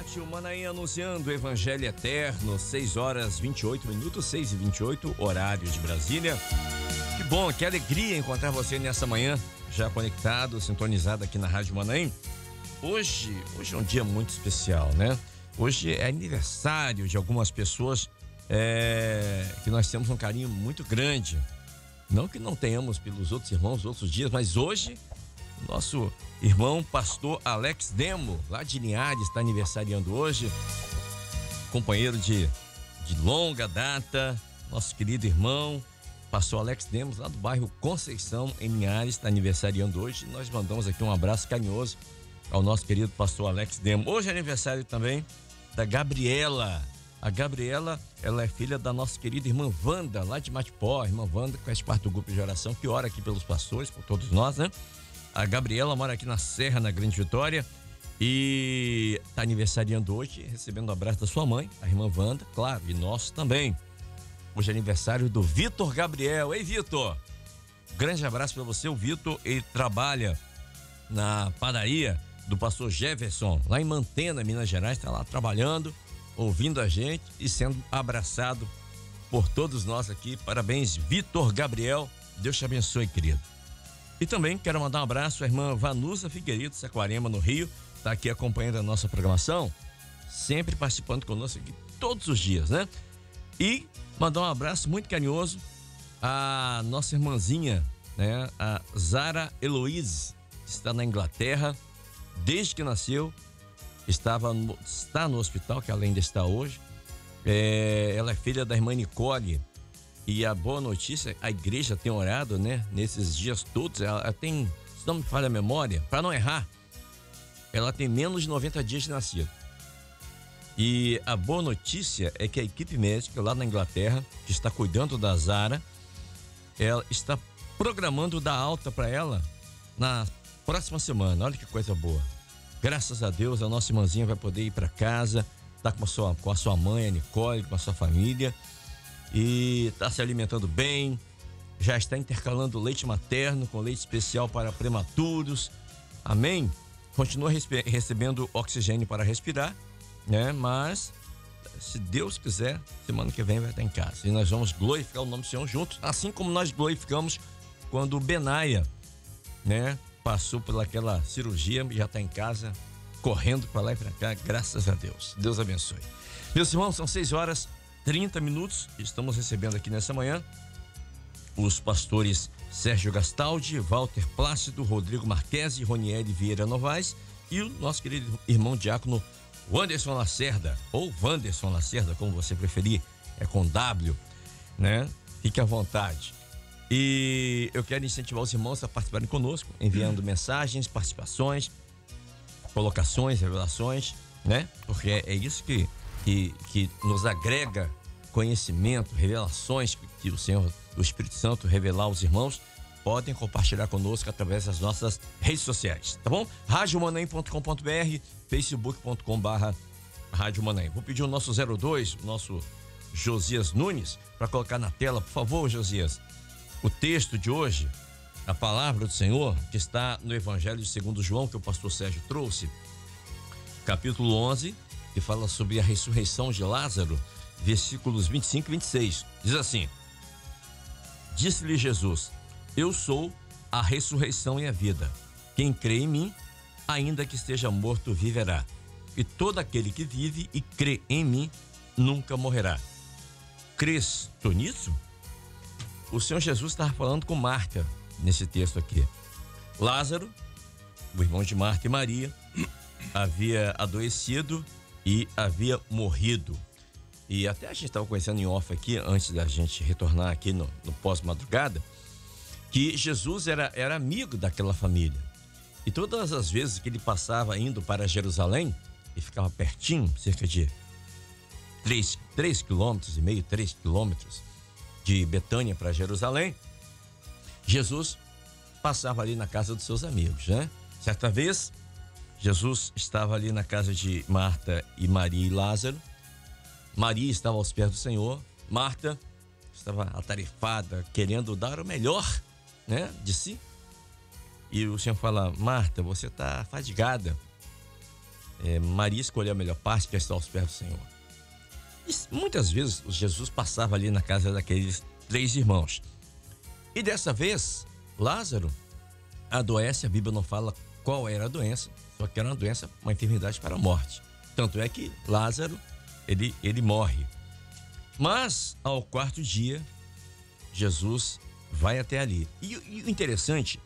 Rádio Manaim anunciando o Evangelho Eterno, 6h28, 6h28, horário de Brasília. Que bom, que alegria encontrar você nessa manhã, já conectado, sintonizado aqui na Rádio Manaim. Hoje é um dia muito especial, né? Hoje é aniversário de algumas pessoas que nós temos um carinho muito grande. Não que não tenhamos pelos outros irmãos outros dias, mas hoje nosso irmão pastor Alex Demo, lá de Linhares, está aniversariando hoje. Companheiro de longa data, nosso querido irmão, pastor Alex Demo, lá do bairro Conceição, em Linhares, está aniversariando hoje. Nós mandamos aqui um abraço carinhoso ao nosso querido pastor Alex Demo. Hoje é aniversário também da Gabriela. A Gabriela, ela é filha da nossa querida irmã Wanda, lá de Matipó. Irmã Wanda, que faz parte do grupo de oração, que ora aqui pelos pastores, por todos nós, né? A Gabriela mora aqui na Serra, na Grande Vitória, e está aniversariando hoje, recebendo o abraço da sua mãe, a irmã Wanda, claro, e nosso também. Hoje é aniversário do Vitor Gabriel. Ei, Vitor! Grande abraço para você. O Vitor, ele trabalha na padaria do pastor Jefferson, lá em Mantena, Minas Gerais, está lá trabalhando, ouvindo a gente e sendo abraçado por todos nós aqui. Parabéns, Vitor Gabriel. Deus te abençoe, querido. E também quero mandar um abraço à irmã Vanusa Figueiredo, Saquarema, no Rio. Está aqui acompanhando a nossa programação, sempre participando conosco aqui todos os dias, né? E mandar um abraço muito carinhoso à nossa irmãzinha, né? A Zara Heloise, que está na Inglaterra, desde que nasceu, está no hospital, que ela ainda está hoje. Ela é filha da irmã Nicole. E a boa notícia, a igreja tem orado, né? Nesses dias todos, ela tem, se não me falha a memória, para não errar, ela tem menos de 90 dias de nascido. E a boa notícia é que a equipe médica lá na Inglaterra, que está cuidando da Zara, ela está programando dar alta para ela na próxima semana. Olha que coisa boa. Graças a Deus, a nossa irmãzinha vai poder ir para casa, tá com a sua mãe, a Nicole, com a sua família. E está se alimentando bem, já está intercalando leite materno com leite especial para prematuros. Amém? Continua recebendo oxigênio para respirar, né? Mas, se Deus quiser, semana que vem vai estar em casa. E nós vamos glorificar o nome do Senhor juntos, assim como nós glorificamos quando o Benaia, né, passou pelaquela cirurgia e já está em casa, correndo para lá e para cá, graças a Deus. Deus abençoe. Meus irmãos, são 6h30. Estamos recebendo aqui nessa manhã os pastores Sérgio Gastaldi, Walter Plácido, Rodrigo Marquesi, Ronieri Vieira Novaes e o nosso querido irmão diácono Wanderson Lacerda, ou Wanderson Lacerda, como você preferir, é com W, né? Fique à vontade. E eu quero incentivar os irmãos a participarem conosco, enviando mensagens, participações, colocações, revelações, né? Porque é isso que nos agrega conhecimento, revelações que o Senhor, o Espírito Santo revelar aos irmãos. Podem compartilhar conosco através das nossas redes sociais, tá bom? radiomanaim.com.br, facebook.com/Rádio Manaim. Vou pedir o nosso 02, o nosso Josias Nunes, para colocar na tela, por favor, Josias, o texto de hoje, a palavra do Senhor, que está no Evangelho segundo João, que o pastor Sérgio trouxe, capítulo 11, que fala sobre a ressurreição de Lázaro, versículos 25 e 26. Diz assim: disse-lhe Jesus: eu sou a ressurreição e a vida. Quem crê em mim, ainda que esteja morto, viverá. E todo aquele que vive e crê em mim, nunca morrerá. Crês tu nisso? O Senhor Jesus estava falando com Marta, nesse texto aqui. Lázaro, o irmão de Marta e Maria, havia adoecido e havia morrido. E até a gente estava conhecendo em off aqui, antes da gente retornar aqui no pós-madrugada, que Jesus era amigo daquela família. E todas as vezes que ele passava indo para Jerusalém, e ficava pertinho, cerca de 3,5 quilômetros, 3 quilômetros de Betânia para Jerusalém, Jesus passava ali na casa dos seus amigos, né? Certa vez, Jesus estava ali na casa de Marta e Maria e Lázaro. Maria estava aos pés do Senhor. Marta estava atarefada, querendo dar o melhor, né, de si. E o Senhor fala: Marta, você está fadigada, Maria escolheu a melhor parte, que é estar aos pés do Senhor. E muitas vezes Jesus passava ali na casa daqueles 3 irmãos. E dessa vez, Lázaro adoece, a Bíblia não fala qual era a doença, só que era uma doença, uma enfermidade para a morte. Tanto é que Lázaro, ele morre. Mas, ao 4º dia, Jesus vai até ali. E o interessante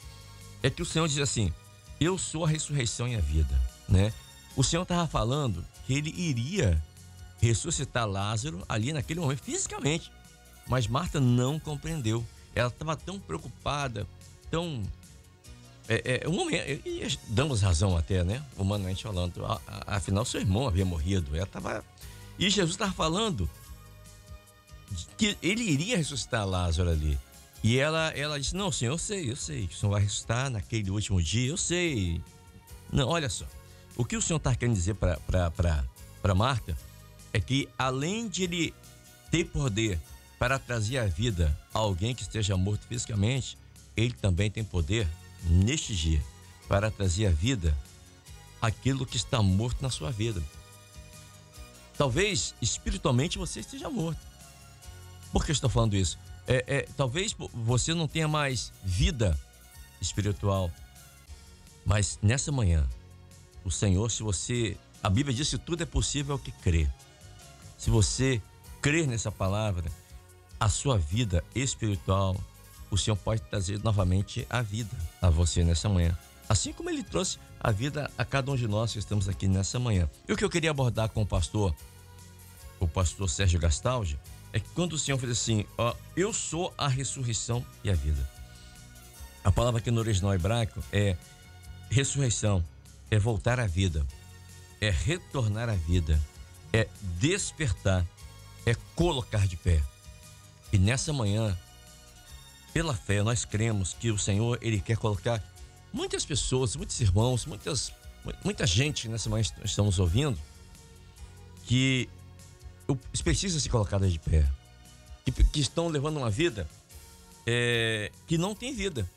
é que o Senhor diz assim: eu sou a ressurreição e a vida, né? O Senhor estava falando que ele iria ressuscitar Lázaro ali naquele momento, fisicamente. Mas Marta não compreendeu. Ela estava tão preocupada, tão... e damos razão até, né? Humanamente falando. Afinal, seu irmão havia morrido. Ela estava... E Jesus estava falando que ele iria ressuscitar Lázaro ali. E ela disse: não, Senhor, eu sei. O Senhor vai ressuscitar naquele último dia, eu sei. Não, olha só. O que o Senhor está querendo dizer para Marta é que, além de ele ter poder para trazer a vida a alguém que esteja morto fisicamente, ele também tem poder, neste dia, para trazer a vida àquilo que está morto na sua vida. Talvez, espiritualmente, você esteja morto. Por que eu estou falando isso? Talvez você não tenha mais vida espiritual, mas nessa manhã, o Senhor, a Bíblia diz que tudo é possível ao que crê. Se você crer nessa palavra, a sua vida espiritual, o Senhor pode trazer novamente a vida a você nessa manhã. Assim como Ele trouxe a vida a cada um de nós que estamos aqui nessa manhã. E o que eu queria abordar com o pastor Sérgio Gastaldi, é que quando o Senhor fez assim: eu sou a ressurreição e a vida. A palavra aqui no original hebraico é ressurreição, é voltar à vida, é retornar à vida, é despertar, é colocar de pé. E nessa manhã, pela fé, nós cremos que o Senhor, Ele quer colocar muitas pessoas, muitos irmãos, muita gente que nessa manhã estamos ouvindo, que precisa ser colocada de pé, que estão levando uma vida que não tem vida.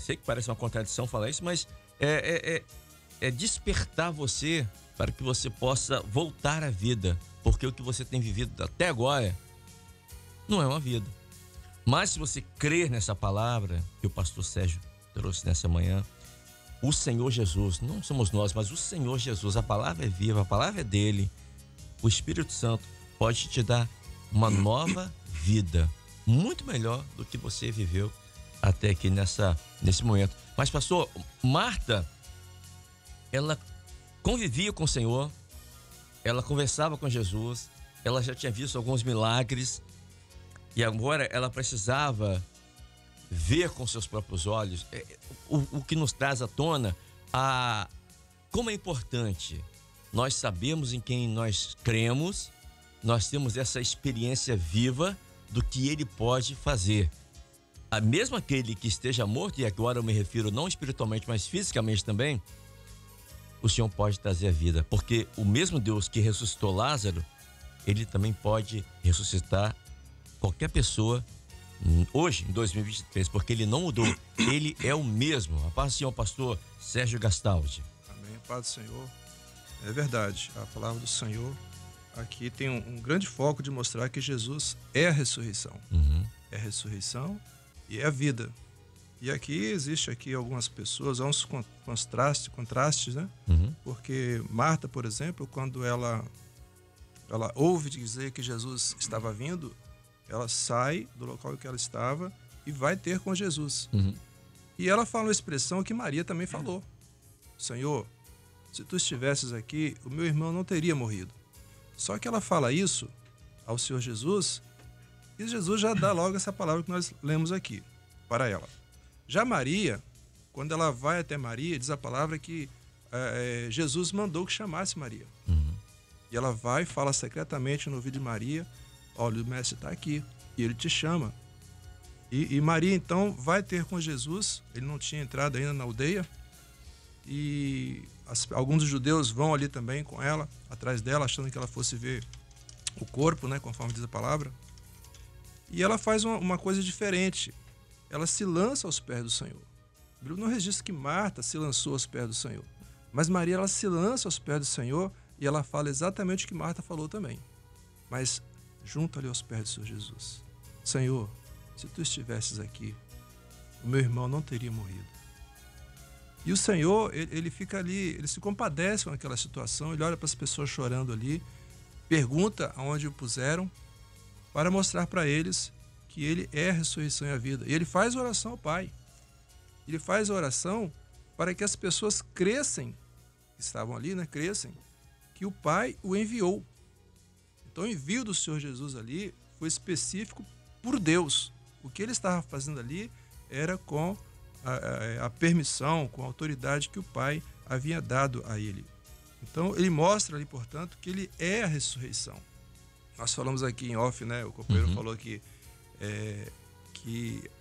Sei que parece uma contradição falar isso, mas é despertar você para que você possa voltar à vida, porque o que você tem vivido até agora não é uma vida. Mas se você crer nessa palavra que o pastor Sérgio trouxe nessa manhã, o Senhor Jesus, não somos nós, mas o Senhor Jesus, a palavra é viva, a palavra é dele, o Espírito Santo pode te dar uma nova vida, muito melhor do que você viveu até aqui nesse momento. Mas pastor, Marta, ela convivia com o Senhor, ela conversava com Jesus, ela já tinha visto alguns milagres e agora ela precisava ver com seus próprios olhos o que nos traz à tona como é importante nós sabemos em quem nós cremos, nós temos essa experiência viva do que Ele pode fazer. Mesmo aquele que esteja morto, e agora eu me refiro não espiritualmente, mas fisicamente também, o Senhor pode trazer a vida, porque o mesmo Deus que ressuscitou Lázaro, Ele também pode ressuscitar qualquer pessoa hoje, em 2023, porque Ele não mudou, Ele é o mesmo. A paz do Senhor, pastor Sérgio Gastaldi. Amém, paz do Senhor. É verdade, a palavra do Senhor aqui tem um grande foco de mostrar que Jesus é a ressurreição. É a ressurreição e é a vida. E aqui existe algumas pessoas, há uns contrastes, né? Porque Marta, por exemplo, quando ela ouve dizer que Jesus estava vindo, ela sai do local em que ela estava e vai ter com Jesus. E ela fala uma expressão que Maria também falou: Senhor, se tu estivesses aqui, o meu irmão não teria morrido. Só que ela fala isso ao Senhor Jesus e Jesus já dá logo essa palavra que nós lemos aqui para ela. Já Maria, quando ela vai até Maria, diz a palavra que Jesus mandou que chamasse Maria. E ela vai e fala secretamente no ouvido de Maria: olha, o mestre está aqui e ele te chama. E Maria então vai ter com Jesus. Ele não tinha entrado ainda na aldeia. E alguns dos judeus vão ali também com ela, atrás dela, achando que ela fosse ver o corpo, né, conforme diz a palavra. E ela faz uma coisa diferente. Ela se lança aos pés do Senhor. O Bíblia não registra que Marta se lançou aos pés do Senhor. Mas Maria, ela se lança aos pés do Senhor e ela fala exatamente o que Marta falou também. Mas junto ali aos pés do Senhor Jesus. Senhor, se tu estivesses aqui, o meu irmão não teria morrido. E o Senhor, ele fica ali, ele se compadece com aquela situação, ele olha para as pessoas chorando ali, pergunta aonde o puseram, para mostrar para eles que ele é a ressurreição e a vida. E ele faz oração ao Pai. Ele faz a oração para que as pessoas crescem, que estavam ali, né, crescem, que o Pai o enviou. Então o envio do Senhor Jesus ali foi específico por Deus. O que ele estava fazendo ali era com a permissão, com a autoridade que o Pai havia dado a ele. Então ele mostra ali, portanto, que ele é a ressurreição. Nós falamos aqui em off, né? O companheiro falou que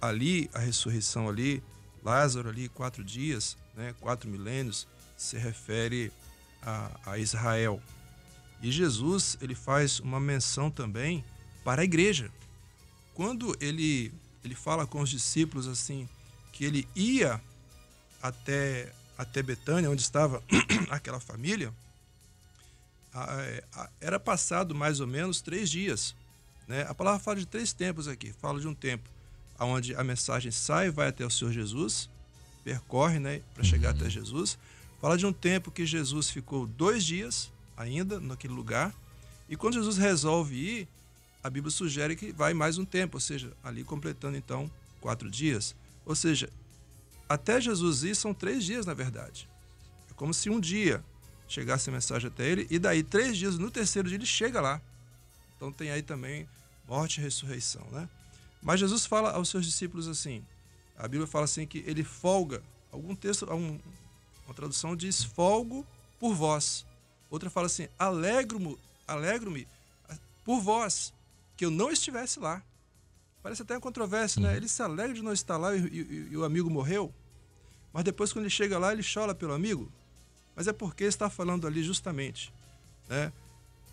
ali, a ressurreição ali, Lázaro ali, 4 dias, né, 4 milênios, se refere a Israel. E Jesus, ele faz uma menção também para a igreja. Quando ele fala com os discípulos assim, que ele ia até Betânia, onde estava aquela família, era passado mais ou menos 3 dias. Né? A palavra fala de 3 tempos aqui. Fala de um tempo onde a mensagem sai, vai até o Senhor Jesus, percorre, né, para chegar até Jesus. Fala de um tempo que Jesus ficou 2 dias ainda naquele lugar. E quando Jesus resolve ir, a Bíblia sugere que vai mais um tempo, ou seja, ali completando então 4 dias. Ou seja, até Jesus ir são 3 dias, na verdade. É como se um dia chegasse a mensagem até ele, e daí 3 dias, no 3º dia ele chega lá. Então tem aí também morte e ressurreição, né? Mas Jesus fala aos seus discípulos assim, a Bíblia fala assim que ele folga, algum texto, uma tradução diz folgo por vós. Outra fala assim, alegro-me por vós, que eu não estivesse lá. Parece até uma controvérsia, né? Ele se alegra de não estar lá e o amigo morreu, mas depois quando ele chega lá, ele chora pelo amigo. Mas é porque está falando ali justamente, né?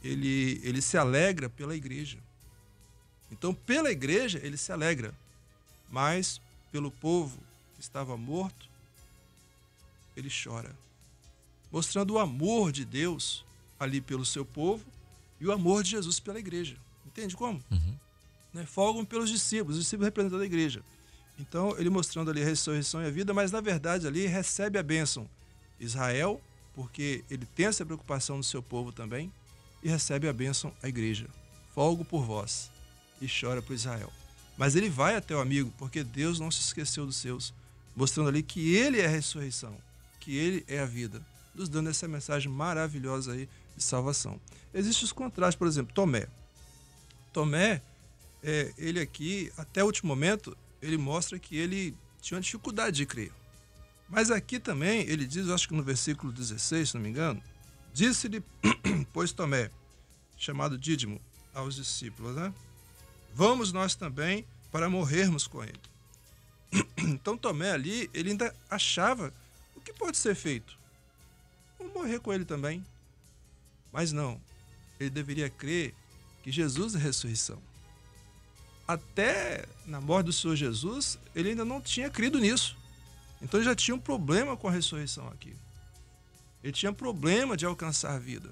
Ele se alegra pela igreja. Então, pela igreja, ele se alegra, mas pelo povo que estava morto, ele chora, mostrando o amor de Deus ali pelo seu povo e o amor de Jesus pela igreja. Entende como? Né? Folgam pelos discípulos, os discípulos representando a igreja. Então, ele mostrando ali a ressurreição e a vida, mas na verdade ali recebe a bênção Israel, porque ele tem essa preocupação no seu povo também, e recebe a bênção a igreja. Folgo por vós, e chora por Israel. Mas ele vai até o amigo, porque Deus não se esqueceu dos seus, mostrando ali que ele é a ressurreição, que ele é a vida, nos dando essa mensagem maravilhosa aí de salvação. Existem os contrastes, por exemplo, Tomé. Tomé, ele aqui, até o último momento, ele mostra que ele tinha uma dificuldade de crer. Mas aqui também, ele diz, eu acho que no versículo 16, se não me engano, disse-lhe, pois Tomé, chamado Dídimo, aos discípulos, né? Vamos nós também para morrermos com ele. Então Tomé ali, ele ainda achava o que pode ser feito. Vamos morrer com ele também. Mas não, ele deveria crer que Jesus é a ressurreição. Até na morte do Senhor Jesus, ele ainda não tinha crido nisso. Então ele já tinha um problema com a ressurreição aqui. Ele tinha problema de alcançar a vida.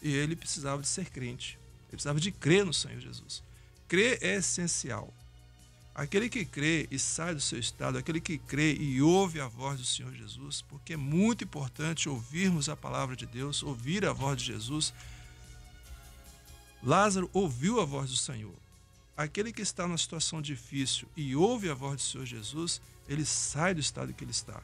E ele precisava de ser crente. Ele precisava de crer no Senhor Jesus. Crer é essencial. Aquele que crê e sai do seu estado, aquele que crê e ouve a voz do Senhor Jesus, porque é muito importante ouvirmos a palavra de Deus, ouvir a voz de Jesus. Lázaro ouviu a voz do Senhor. Aquele que está numa situação difícil e ouve a voz do Senhor Jesus, ele sai do estado que ele está.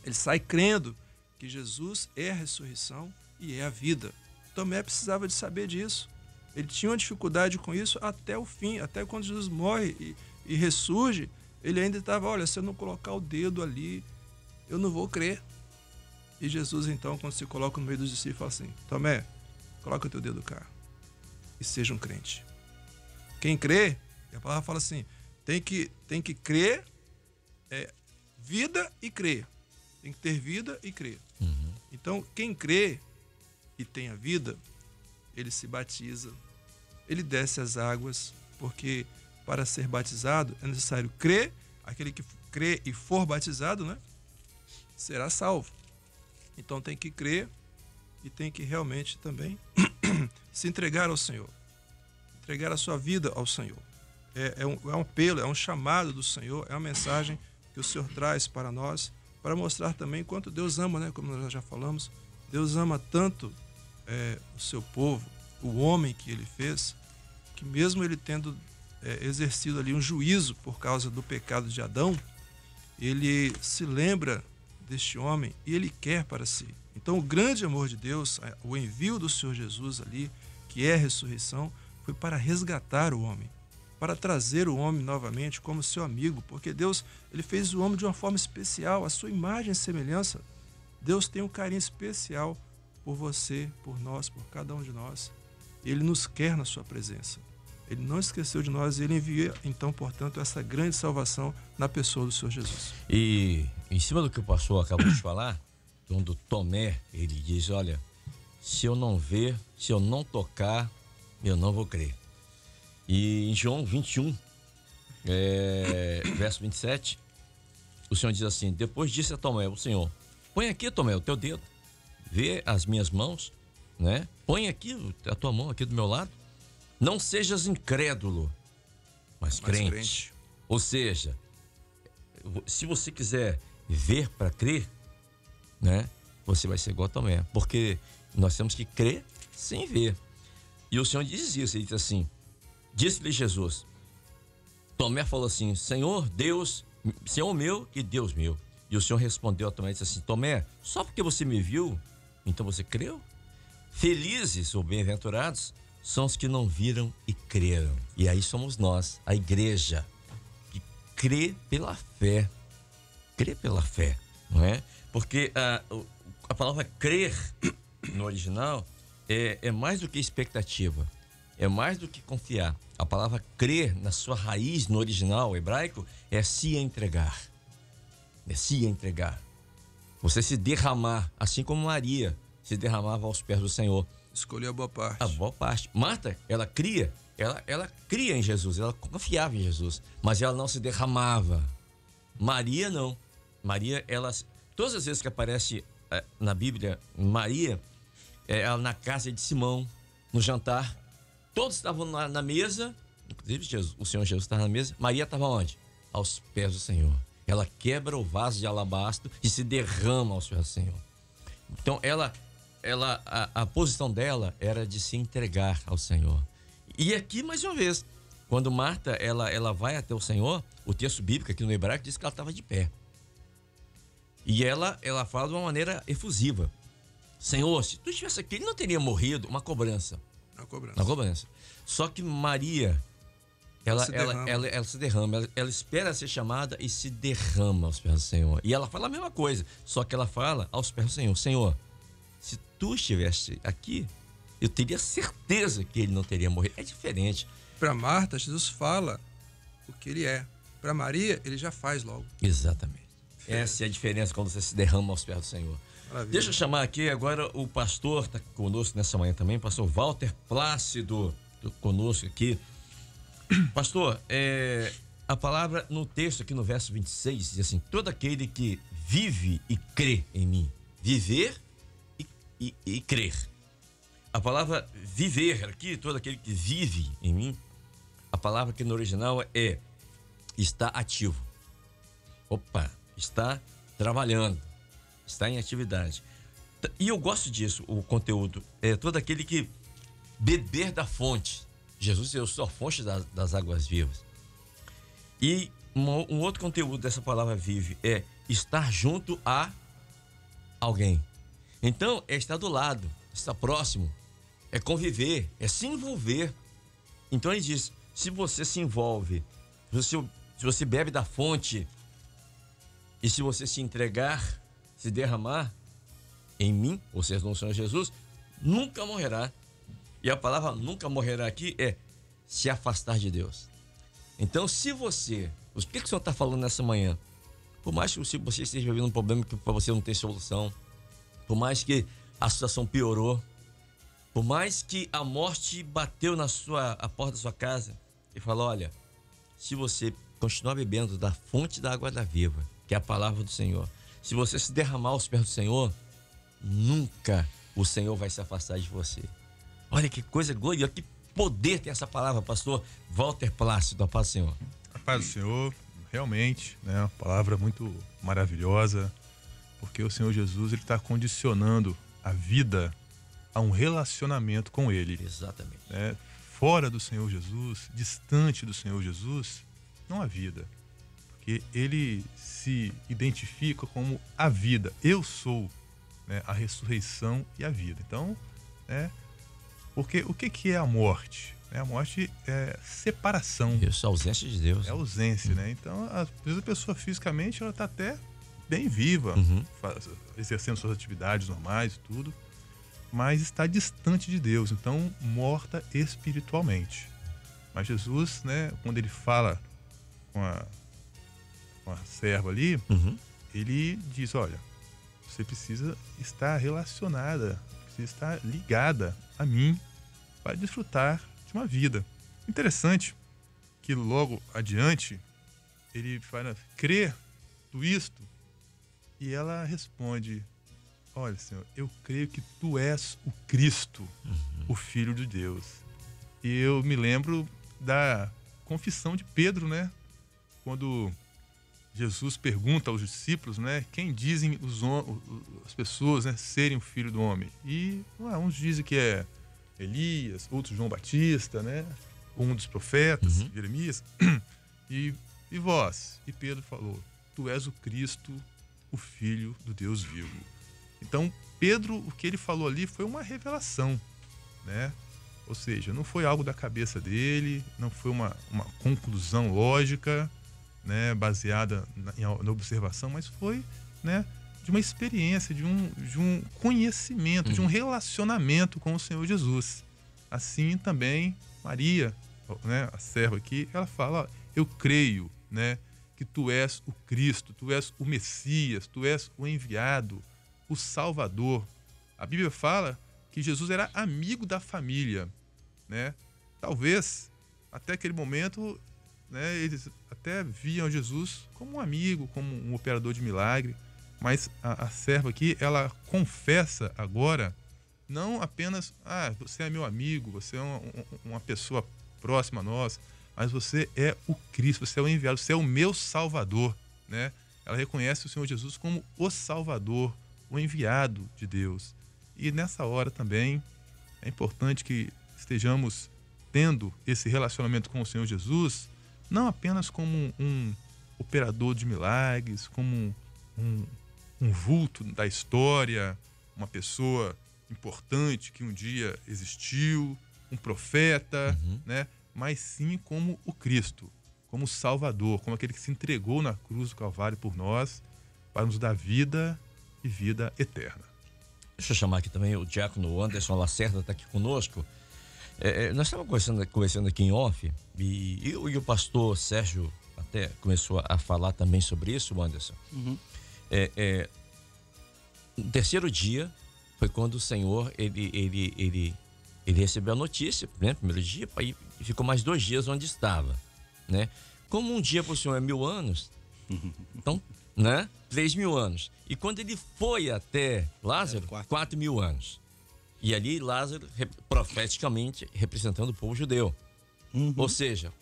Ele sai crendo que Jesus é a ressurreição e é a vida. Tomé precisava de saber disso. Ele tinha uma dificuldade com isso até o fim, até quando Jesus morre e ressurge, ele ainda estava, olha, se eu não colocar o dedo ali, eu não vou crer. E Jesus, então, quando se coloca no meio dos discípulos, fala assim, Tomé, coloca o teu dedo cá e seja um crente. Quem crê, a palavra fala assim, tem que crer, vida e crer. Tem que ter vida e crer. Então, quem crê e tem a vida, ele se batiza, ele desce as águas, porque para ser batizado é necessário crer, aquele que crê e for batizado, né, será salvo. Então tem que crer e tem que realmente também se entregar ao Senhor. Entregar a sua vida ao Senhor. É um apelo, é um chamado do Senhor, é uma mensagem que o Senhor traz para nós, para mostrar também quanto Deus ama, né? Como nós já falamos, Deus ama tanto o seu povo, o homem que ele fez, que mesmo ele tendo exercido ali um juízo por causa do pecado de Adão, ele se lembra deste homem e ele quer para si. Então o grande amor de Deus, o envio do Senhor Jesus ali, que é a ressurreição, foi para resgatar o homem, para trazer o homem novamente como seu amigo, porque Deus ele fez o homem de uma forma especial, a sua imagem e semelhança. Deus tem um carinho especial por você, por nós, por cada um de nós. Ele nos quer na sua presença. Ele não esqueceu de nós e ele envia, então, portanto, essa grande salvação na pessoa do Senhor Jesus. E em cima do que o pastor acabou de falar, quando Tomé, ele diz, olha, se eu não ver, se eu não tocar, eu não vou crer. E em João 21, verso 27, o Senhor diz assim, depois disse a Tomé, o Senhor, põe aqui, Tomé, o teu dedo, vê as minhas mãos, né? Põe aqui a tua mão aqui do meu lado. Não sejas incrédulo, mas crente. Ou seja, se você quiser ver para crer, né? Você vai ser igual a Tomé, porque nós temos que crer sem ver. E o Senhor diz isso, ele diz assim, disse-lhe Jesus, Tomé falou assim, Senhor Deus, Senhor meu e Deus meu. E o Senhor respondeu a Tomé e disse assim, Tomé, só porque você me viu, então você creu? Felizes ou bem-aventurados são os que não viram e creram. E aí somos nós, a igreja, que crê pela fé. Crê pela fé, não é? Porque a palavra crer no original é mais do que expectativa, é mais do que confiar. A palavra crer, na sua raiz, no original hebraico, é se entregar. É se entregar. Você se derramar, assim como Maria se derramava aos pés do Senhor. Escolheu a boa parte. A boa parte. Marta, ela cria em Jesus, ela confiava em Jesus, mas ela não se derramava. Maria não. Maria, todas as vezes que aparece na Bíblia, Maria, ela na casa de Simão, no jantar, todos estavam na mesa, inclusive o Senhor Jesus estava na mesa, Maria estava onde? Aos pés do Senhor. Ela quebra o vaso de alabastro e se derrama aos pés do Senhor. Então, a posição dela era de se entregar ao Senhor. E aqui, mais uma vez, quando Marta, ela vai até o Senhor, o texto bíblico aqui no hebraico diz que ela estava de pé. E ela fala de uma maneira efusiva. Senhor, se tu estivesse aqui, ele não teria morrido. Uma cobrança. Uma cobrança. Só que Maria, ela se derrama. Ela espera ser chamada e se derrama aos pés do Senhor. E ela fala a mesma coisa, só que ela fala aos pés do Senhor. Senhor, se tu estivesse aqui, eu teria certeza que ele não teria morrido. É diferente. Para Marta, Jesus fala o que ele é. Para Maria, ele já faz logo. Exatamente. Essa é a diferença quando você se derrama aos pés do Senhor. Maravilha. Deixa eu chamar aqui agora o pastor, está conosco nessa manhã também, pastor Walter Plácido, conosco aqui. Pastor, a palavra no texto aqui no verso 26 diz assim, todo aquele que vive e crê em mim. Viver e crer. A palavra viver aqui, todo aquele que vive em mim, a palavra aqui no original é está ativo. Está trabalhando, está em atividade. E eu gosto disso, o conteúdo. É todo aquele que beber da fonte. Jesus, eu sou a fonte das águas vivas. E um outro conteúdo dessa palavra vive é estar junto a alguém. Então, é estar do lado, estar próximo, é conviver, é se envolver. Então ele diz, se você se envolve, se você bebe da fonte e se você se entregar, se derramar em mim, ou seja, no Senhor Jesus, nunca morrerá. E a palavra nunca morrerá aqui é se afastar de Deus. Então, se você... O que o Senhor está falando nessa manhã? Por mais que você esteja vivendo um problema que para você não tem solução, por mais que a situação piorou, por mais que a morte bateu a porta da sua casa e falou, olha, se você continuar bebendo da fonte da água da viva, que é a palavra do Senhor, se você se derramar aos pés do Senhor, nunca o Senhor vai se afastar de você. Olha que coisa gloriosa, que poder tem essa palavra, pastor Walter Plácido. A paz do Senhor. A paz do Senhor, realmente, né? Uma palavra muito maravilhosa, porque o Senhor Jesus, ele está condicionando a vida a um relacionamento com Ele. Exatamente. Né? Fora do Senhor Jesus, distante do Senhor Jesus, não há vida. Porque Ele se identifica como a vida. Eu sou, né, a ressurreição e a vida. Então, né, porque o que é a morte? A morte é separação. Isso, a ausência de Deus. É ausência, né? Então, às vezes a pessoa fisicamente, ela está até bem viva, exercendo suas atividades normais, tudo, mas está distante de Deus, então morta espiritualmente. Mas Jesus, né, quando ele fala com a serva ali, ele diz, olha, você precisa estar relacionada, precisa estar ligada a mim para desfrutar de uma vida. Interessante que logo adiante ele fala, crê tu isto? E ela responde, olha, Senhor, eu creio que tu és o Cristo, o Filho de Deus. E eu me lembro da confissão de Pedro, né? Quando Jesus pergunta aos discípulos, né? Quem dizem as pessoas, né, serem o Filho do Homem? E uns dizem que é Elias, outros João Batista, né? Um dos profetas, Jeremias. E vós? E Pedro falou, tu és o Cristo, o Filho do Deus vivo. Então, Pedro, o que ele falou ali foi uma revelação, né? Ou seja, não foi algo da cabeça dele, não foi uma conclusão lógica, né, baseada na observação, mas foi, né, de uma experiência, de um conhecimento, de um relacionamento com o Senhor Jesus. Assim também Maria, né, a serva aqui, ela fala, ó, eu creio, né, que tu és o Cristo, tu és o Messias, tu és o enviado, o Salvador. A Bíblia fala que Jesus era amigo da família, né? Talvez, até aquele momento, né, eles até viam Jesus como um amigo, como um operador de milagre, mas a serva aqui, ela confessa agora, não apenas, você é meu amigo, você é uma pessoa próxima a nós, mas você é o Cristo, você é o enviado, você é o meu Salvador, né? Ela reconhece o Senhor Jesus como o Salvador, o enviado de Deus. E nessa hora também é importante que estejamos tendo esse relacionamento com o Senhor Jesus, não apenas como um operador de milagres, como um vulto da história, uma pessoa importante que um dia existiu, um profeta, né? Mas sim como o Cristo, como o Salvador, como aquele que se entregou na cruz do Calvário por nós, para nos dar vida e vida eterna. Deixa eu chamar aqui também o diácono Anderson Lacerda, está aqui conosco. Nós estávamos conversando aqui em off, e o pastor Sérgio até começou a falar também sobre isso, Anderson. No terceiro dia foi quando o Senhor ele recebeu a notícia, né? Primeiro dia, e ficou mais 2 dias onde estava, né? Como um dia para o Senhor é 1000 anos, então, né? 3.000 anos. E quando ele foi até Lázaro, 4.000 anos. E ali Lázaro, profeticamente, representando o povo judeu. Ou seja,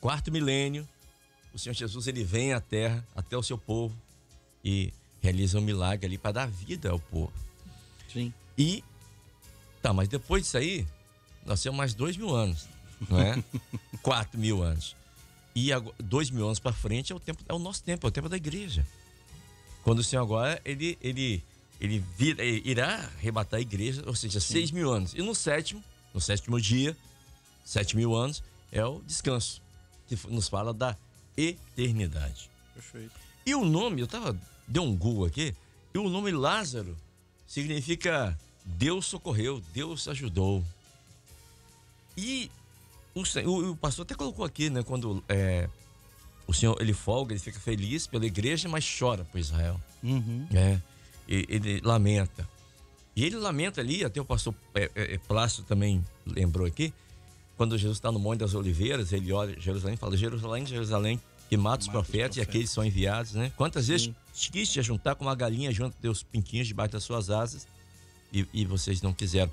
4º milênio, o Senhor Jesus, ele vem à terra, até o seu povo, e realiza um milagre ali para dar vida ao povo. Sim. E mas depois disso aí, nós temos mais 2.000 anos, não é? 4.000 anos. E 2.000 anos para frente é o nosso tempo, é o tempo da igreja. Quando o Senhor agora, ele irá arrebatar a igreja, ou seja, 6.000 anos. E no sétimo dia, 7.000 anos, é o descanso, que nos fala da eternidade. Perfeito. E o nome, dei um Google aqui, e o nome Lázaro significa Deus socorreu, Deus ajudou. E o pastor até colocou aqui, né, quando o Senhor, ele folga, ele fica feliz pela igreja, mas chora por Israel. Ele lamenta. E ele lamenta ali, até o pastor Plácido também lembrou aqui, quando Jesus está no Monte das Oliveiras, ele olha Jerusalém e fala, Jerusalém, Jerusalém, que mata os profetas e aqueles são enviados, né? Quantas vezes quis te ajuntar como a galinha junta teus pintinhos debaixo das suas asas e vocês não quiseram.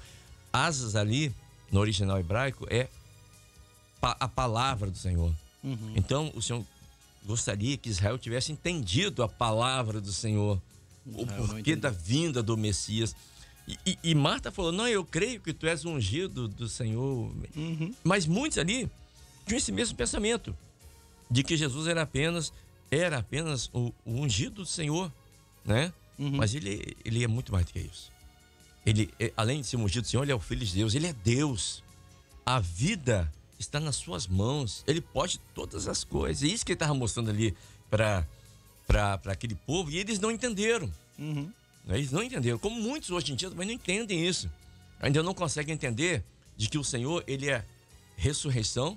Asas ali, no original hebraico, é a palavra do Senhor. Então, o Senhor gostaria que Israel tivesse entendido a palavra do Senhor, o porquê da vinda do Messias. E Marta falou, não, eu creio que tu és o ungido do Senhor. Mas muitos ali tinham esse mesmo pensamento, de que Jesus era apenas o ungido do Senhor, né? Mas ele é muito mais do que isso. Ele, além de ser o ungido do Senhor, ele é o Filho de Deus, ele é Deus. A vida está nas suas mãos, ele pode todas as coisas. É isso que ele estava mostrando ali para aquele povo, e eles não entenderam. Eles não entenderam, como muitos hoje em dia também não entendem isso. Ainda não conseguem entender de que o Senhor, ele é ressurreição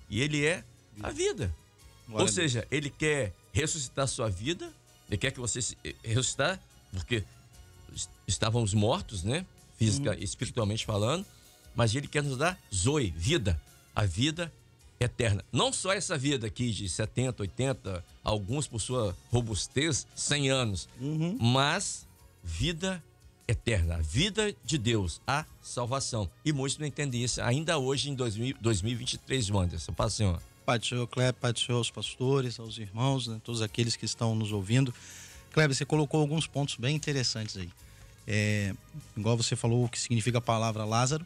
e ele é a vida. Ou seja, ele quer ressuscitar a sua vida, ele quer que você ressuscitar, porque estávamos mortos, né? Física e espiritualmente falando, mas ele quer nos dar zoe, vida, a vida eterna. Não só essa vida aqui de 70, 80, alguns por sua robustez, 100 anos, mas vida eterna, a vida de Deus, a salvação. E muitos não entendem isso ainda hoje em 2023, Wanderson. Paz, Senhor. Pai do Senhor, Kleber, Pai do Senhor, aos pastores, aos irmãos, né, todos aqueles que estão nos ouvindo. Kleber, você colocou alguns pontos bem interessantes aí. Igual você falou o que significa a palavra Lázaro,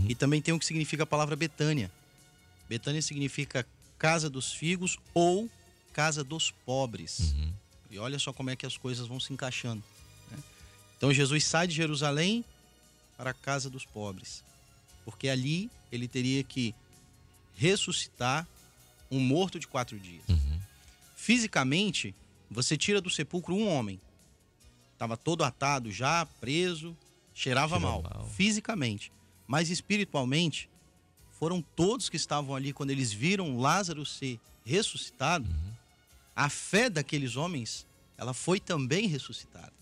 e também tem o que significa a palavra Betânia. Betânia significa casa dos figos ou casa dos pobres. E olha só como é que as coisas vão se encaixando, né? Então Jesus sai de Jerusalém para a casa dos pobres, porque ali ele teria que ressuscitar um morto de 4 dias. Fisicamente, você tira do sepulcro um homem. Estava todo atado já, preso, cheirava mal. Fisicamente. Mas espiritualmente, foram todos que estavam ali quando eles viram Lázaro ser ressuscitado. A fé daqueles homens, ela foi também ressuscitada.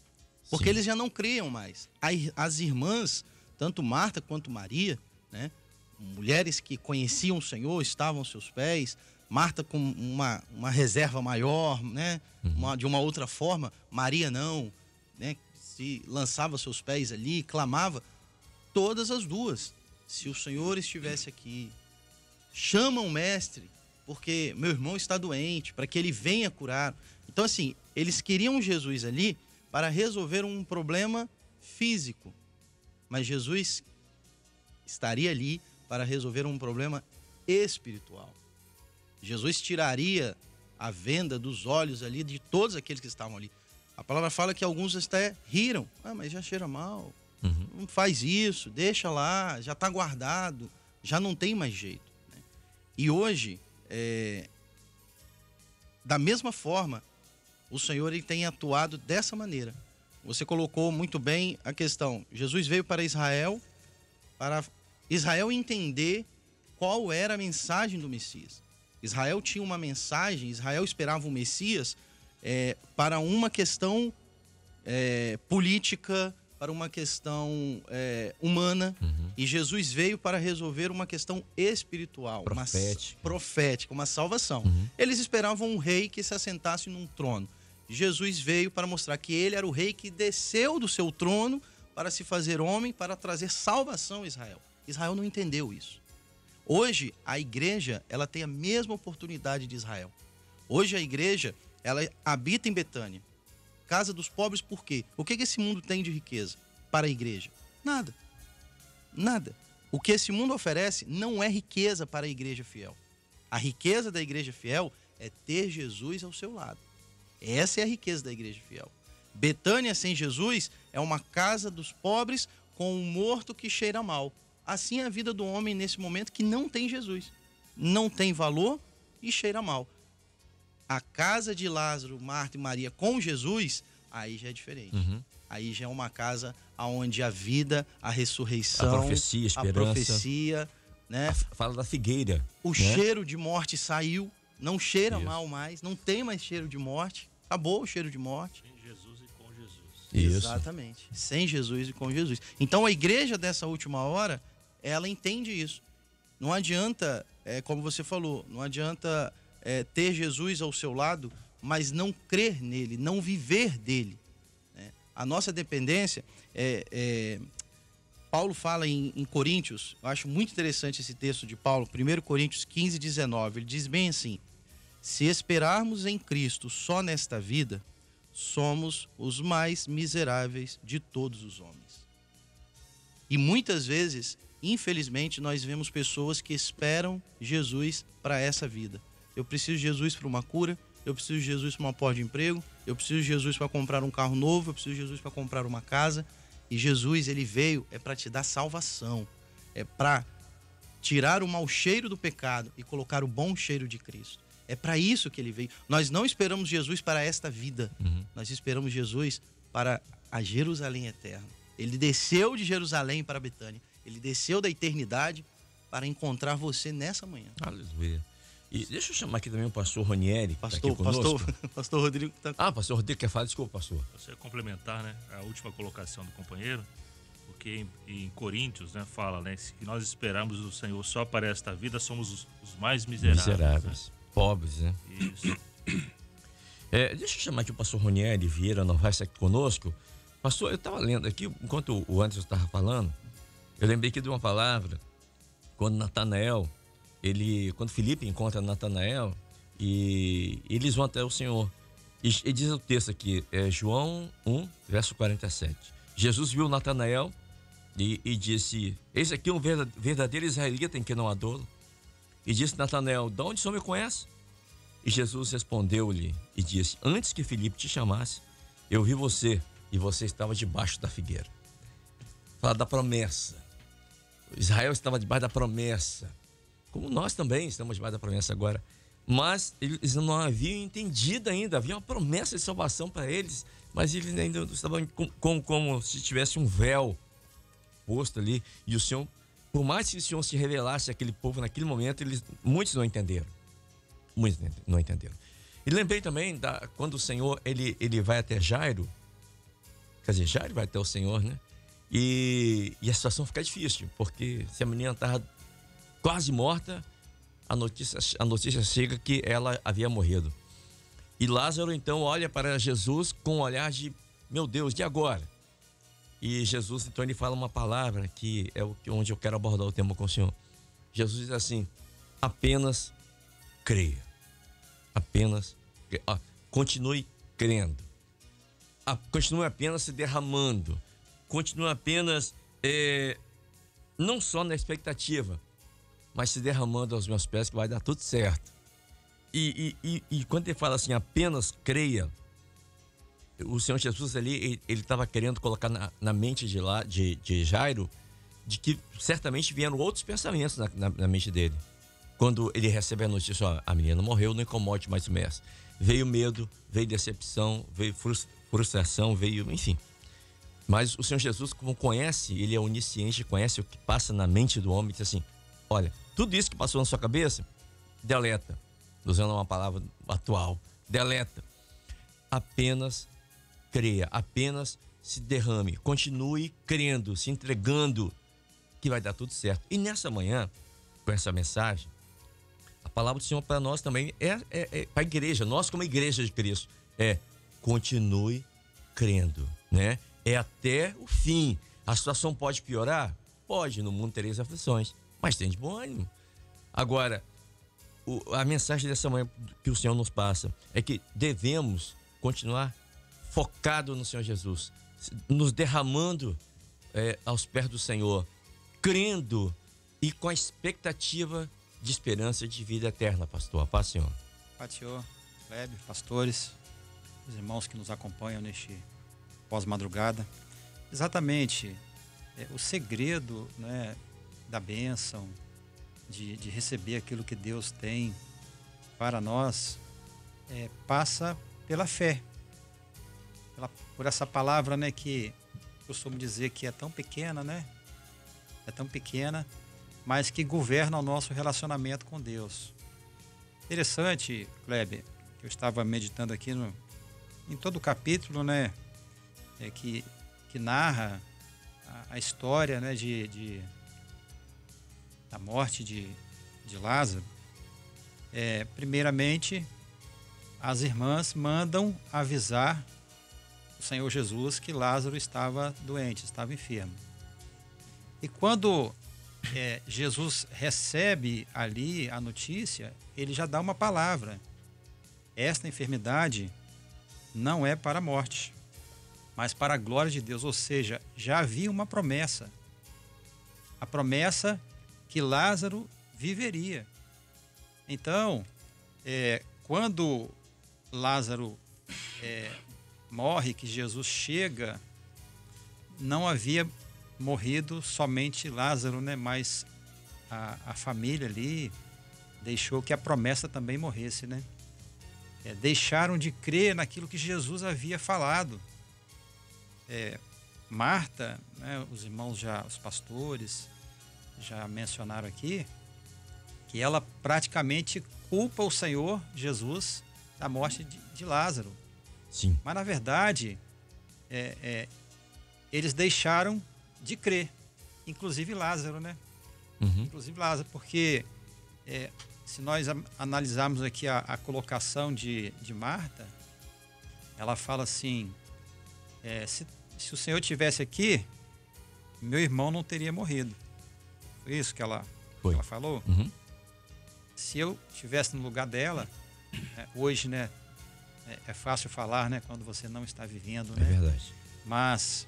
Porque eles já não criam mais. As irmãs, tanto Marta quanto Maria, né, mulheres que conheciam o Senhor, estavam aos seus pés. Marta com uma reserva maior, né, de uma outra forma. Maria não, né, se lançava aos seus pés ali, clamava. Todas as duas. Se o Senhor estivesse aqui, chama o mestre, porque meu irmão está doente, para que ele venha curar. Então, assim, eles queriam Jesus ali para resolver um problema físico, mas Jesus estaria ali para resolver um problema espiritual. Jesus tiraria a venda dos olhos ali de todos aqueles que estavam ali. A palavra fala que alguns até riram. Mas já cheira mal. Não faz isso, deixa lá, já está guardado, já não tem mais jeito, né? E hoje, da mesma forma, o Senhor ele tem atuado dessa maneira. Você colocou muito bem a questão. Jesus veio para Israel entender qual era a mensagem do Messias. Israel tinha uma mensagem, Israel esperava um Messias para uma questão política, para uma questão humana, e Jesus veio para resolver uma questão espiritual, profética, uma salvação. Eles esperavam um rei que se assentasse num trono. Jesus veio para mostrar que ele era o rei que desceu do seu trono para se fazer homem, para trazer salvação a Israel. Israel não entendeu isso. Hoje, a igreja, ela tem a mesma oportunidade de Israel. Hoje, a igreja, ela habita em Betânia. Casa dos pobres, por quê? O que esse mundo tem de riqueza para a igreja? Nada. Nada. O que esse mundo oferece não é riqueza para a igreja fiel. A riqueza da igreja fiel é ter Jesus ao seu lado. Essa é a riqueza da igreja fiel. Betânia sem Jesus é uma casa dos pobres com um morto que cheira mal. Assim é a vida do homem nesse momento que não tem Jesus. Não tem valor e cheira mal. A casa de Lázaro, Marta e Maria com Jesus, aí já é diferente. Aí já é uma casa onde a vida, a ressurreição, a profecia, né? Fala da figueira. O cheiro de morte saiu, não cheira mal mais, não tem mais cheiro de morte, acabou o cheiro de morte. Sem Jesus e com Jesus. Isso. Exatamente, sem Jesus e com Jesus. Então a igreja dessa última hora, ela entende isso. Não adianta, como você falou, não adianta ter Jesus ao seu lado mas não crer nele, não viver dele, né? A nossa dependência Paulo fala em Coríntios, eu acho muito interessante esse texto de Paulo, 1 Coríntios 15, 19, ele diz bem assim: se esperarmos em Cristo só nesta vida, somos os mais miseráveis de todos os homens. E muitas vezes, infelizmente, nós vemos pessoas que esperam Jesus para essa vida. Eu preciso de Jesus para uma cura, eu preciso de Jesus para uma porta de emprego, eu preciso de Jesus para comprar um carro novo, eu preciso de Jesus para comprar uma casa. E Jesus, ele veio para te dar salvação, é para tirar o mau cheiro do pecado e colocar o bom cheiro de Cristo. É para isso que ele veio. Nós não esperamos Jesus para esta vida, nós esperamos Jesus para a Jerusalém eterna. Ele desceu de Jerusalém para Betânia, ele desceu da eternidade para encontrar você nessa manhã. Aleluia. E deixa eu chamar aqui também o pastor Ronieri, que está aqui conosco. Pastor Rodrigo. Pastor Rodrigo quer falar, desculpa, pastor. Você complementar, né, a última colocação do companheiro, porque em Coríntios, né, fala, né, que nós esperamos o Senhor só para esta vida, somos os mais miseráveis. Né? Pobres, né? Isso. Deixa eu chamar aqui o pastor Ronieri Vieira Novaes aqui conosco. Pastor, eu estava lendo aqui, enquanto o Anderson estava falando, eu lembrei aqui de uma palavra, quando Filipe encontra Natanael e eles vão até o Senhor. E diz o texto aqui, João 1, verso 47. Jesus viu Natanael e disse: eis aqui um verdadeiro israelita em que não há dolo. E disse Natanael: de onde o Senhor me conhece? E Jesus respondeu-lhe e disse: antes que Filipe te chamasse, eu vi você e você estava debaixo da figueira. Fala da promessa. Israel estava debaixo da promessa, como nós também estamos debaixo da promessa agora. Mas eles não haviam entendido ainda, havia uma promessa de salvação para eles, mas eles ainda estavam como se tivesse um véu posto ali. E o Senhor, por mais que o Senhor se revelasse àquele povo naquele momento, muitos não entenderam. Muitos não entenderam. E lembrei também quando o Senhor ele vai até Jairo, quer dizer, Jairo vai até o Senhor, né? E a situação fica difícil, porque se a menina estava quase morta, a notícia chega que ela havia morrido. E Lázaro então olha para Jesus com um olhar de: meu Deus, e agora? E Jesus então ele fala uma palavra que é onde eu quero abordar o tema com o Senhor. Jesus diz assim: apenas creia. Apenas creia. Continue crendo. Continue apenas se derramando. Continue apenas não só na expectativa, mas se derramando aos meus pés, que vai dar tudo certo. E quando ele fala assim, apenas creia, o Senhor Jesus ali, ele estava querendo colocar na mente de Jairo, de que certamente vieram outros pensamentos na mente dele. Quando ele recebe a notícia: a menina morreu, não incomode mais o mestre. Veio medo, veio decepção, veio frustração, veio, enfim. Mas o Senhor Jesus, como conhece, ele é onisciente, conhece o que passa na mente do homem, diz assim: olha, tudo isso que passou na sua cabeça, deleta. Usando uma palavra atual, deleta. Apenas creia, apenas se derrame, continue crendo, se entregando, que vai dar tudo certo. E nessa manhã, com essa mensagem, a palavra do Senhor para nós também é para a igreja, nós como igreja de Cristo, continue crendo, né? É até o fim. A situação pode piorar? Pode, no mundo tereis aflições, mas tem de bom ânimo. Agora, a mensagem dessa manhã que o Senhor nos passa é que devemos continuar focado no Senhor Jesus, nos derramando aos pés do Senhor, crendo e com a expectativa de esperança de vida eterna, pastor. Paz, Senhor. Paz, Senhor, Kleber, pastores, os irmãos que nos acompanham neste pós-madrugada. Exatamente, o segredo, né, da bênção, de receber aquilo que Deus tem para nós, passa pela fé, por essa palavra, né, que eu costumo dizer que é tão pequena, né? É tão pequena, mas que governa o nosso relacionamento com Deus. Interessante, Kleber, que eu estava meditando aqui em todo o capítulo, né, que narra a história, né, da morte de Lázaro. Primeiramente, as irmãs mandam avisar o Senhor Jesus que Lázaro estava doente, estava enfermo. E quando Jesus recebe ali a notícia, ele já dá uma palavra. Esta enfermidade não é para a morte, mas para a glória de Deus. Ou seja, já havia uma promessa. A promessa que Lázaro viveria. Então, quando Lázaro morre, que Jesus chega, não havia morrido somente Lázaro, né? Mas a família ali deixou que a promessa também morresse, né? Deixaram de crer naquilo que Jesus havia falado. Marta, né, os irmãos os pastores já mencionaram aqui, que ela praticamente culpa o Senhor Jesus da morte de Lázaro. Sim. Mas na verdade, eles deixaram de crer, inclusive Lázaro, né? Uhum. Inclusive Lázaro, porque se nós analisarmos aqui a colocação de Marta, ela fala assim, se o Senhor estivesse aqui, meu irmão não teria morrido. Foi isso que ela falou? Uhum. Se eu estivesse no lugar dela, hoje, né, é fácil falar, né, quando você não está vivendo, né? É verdade. Mas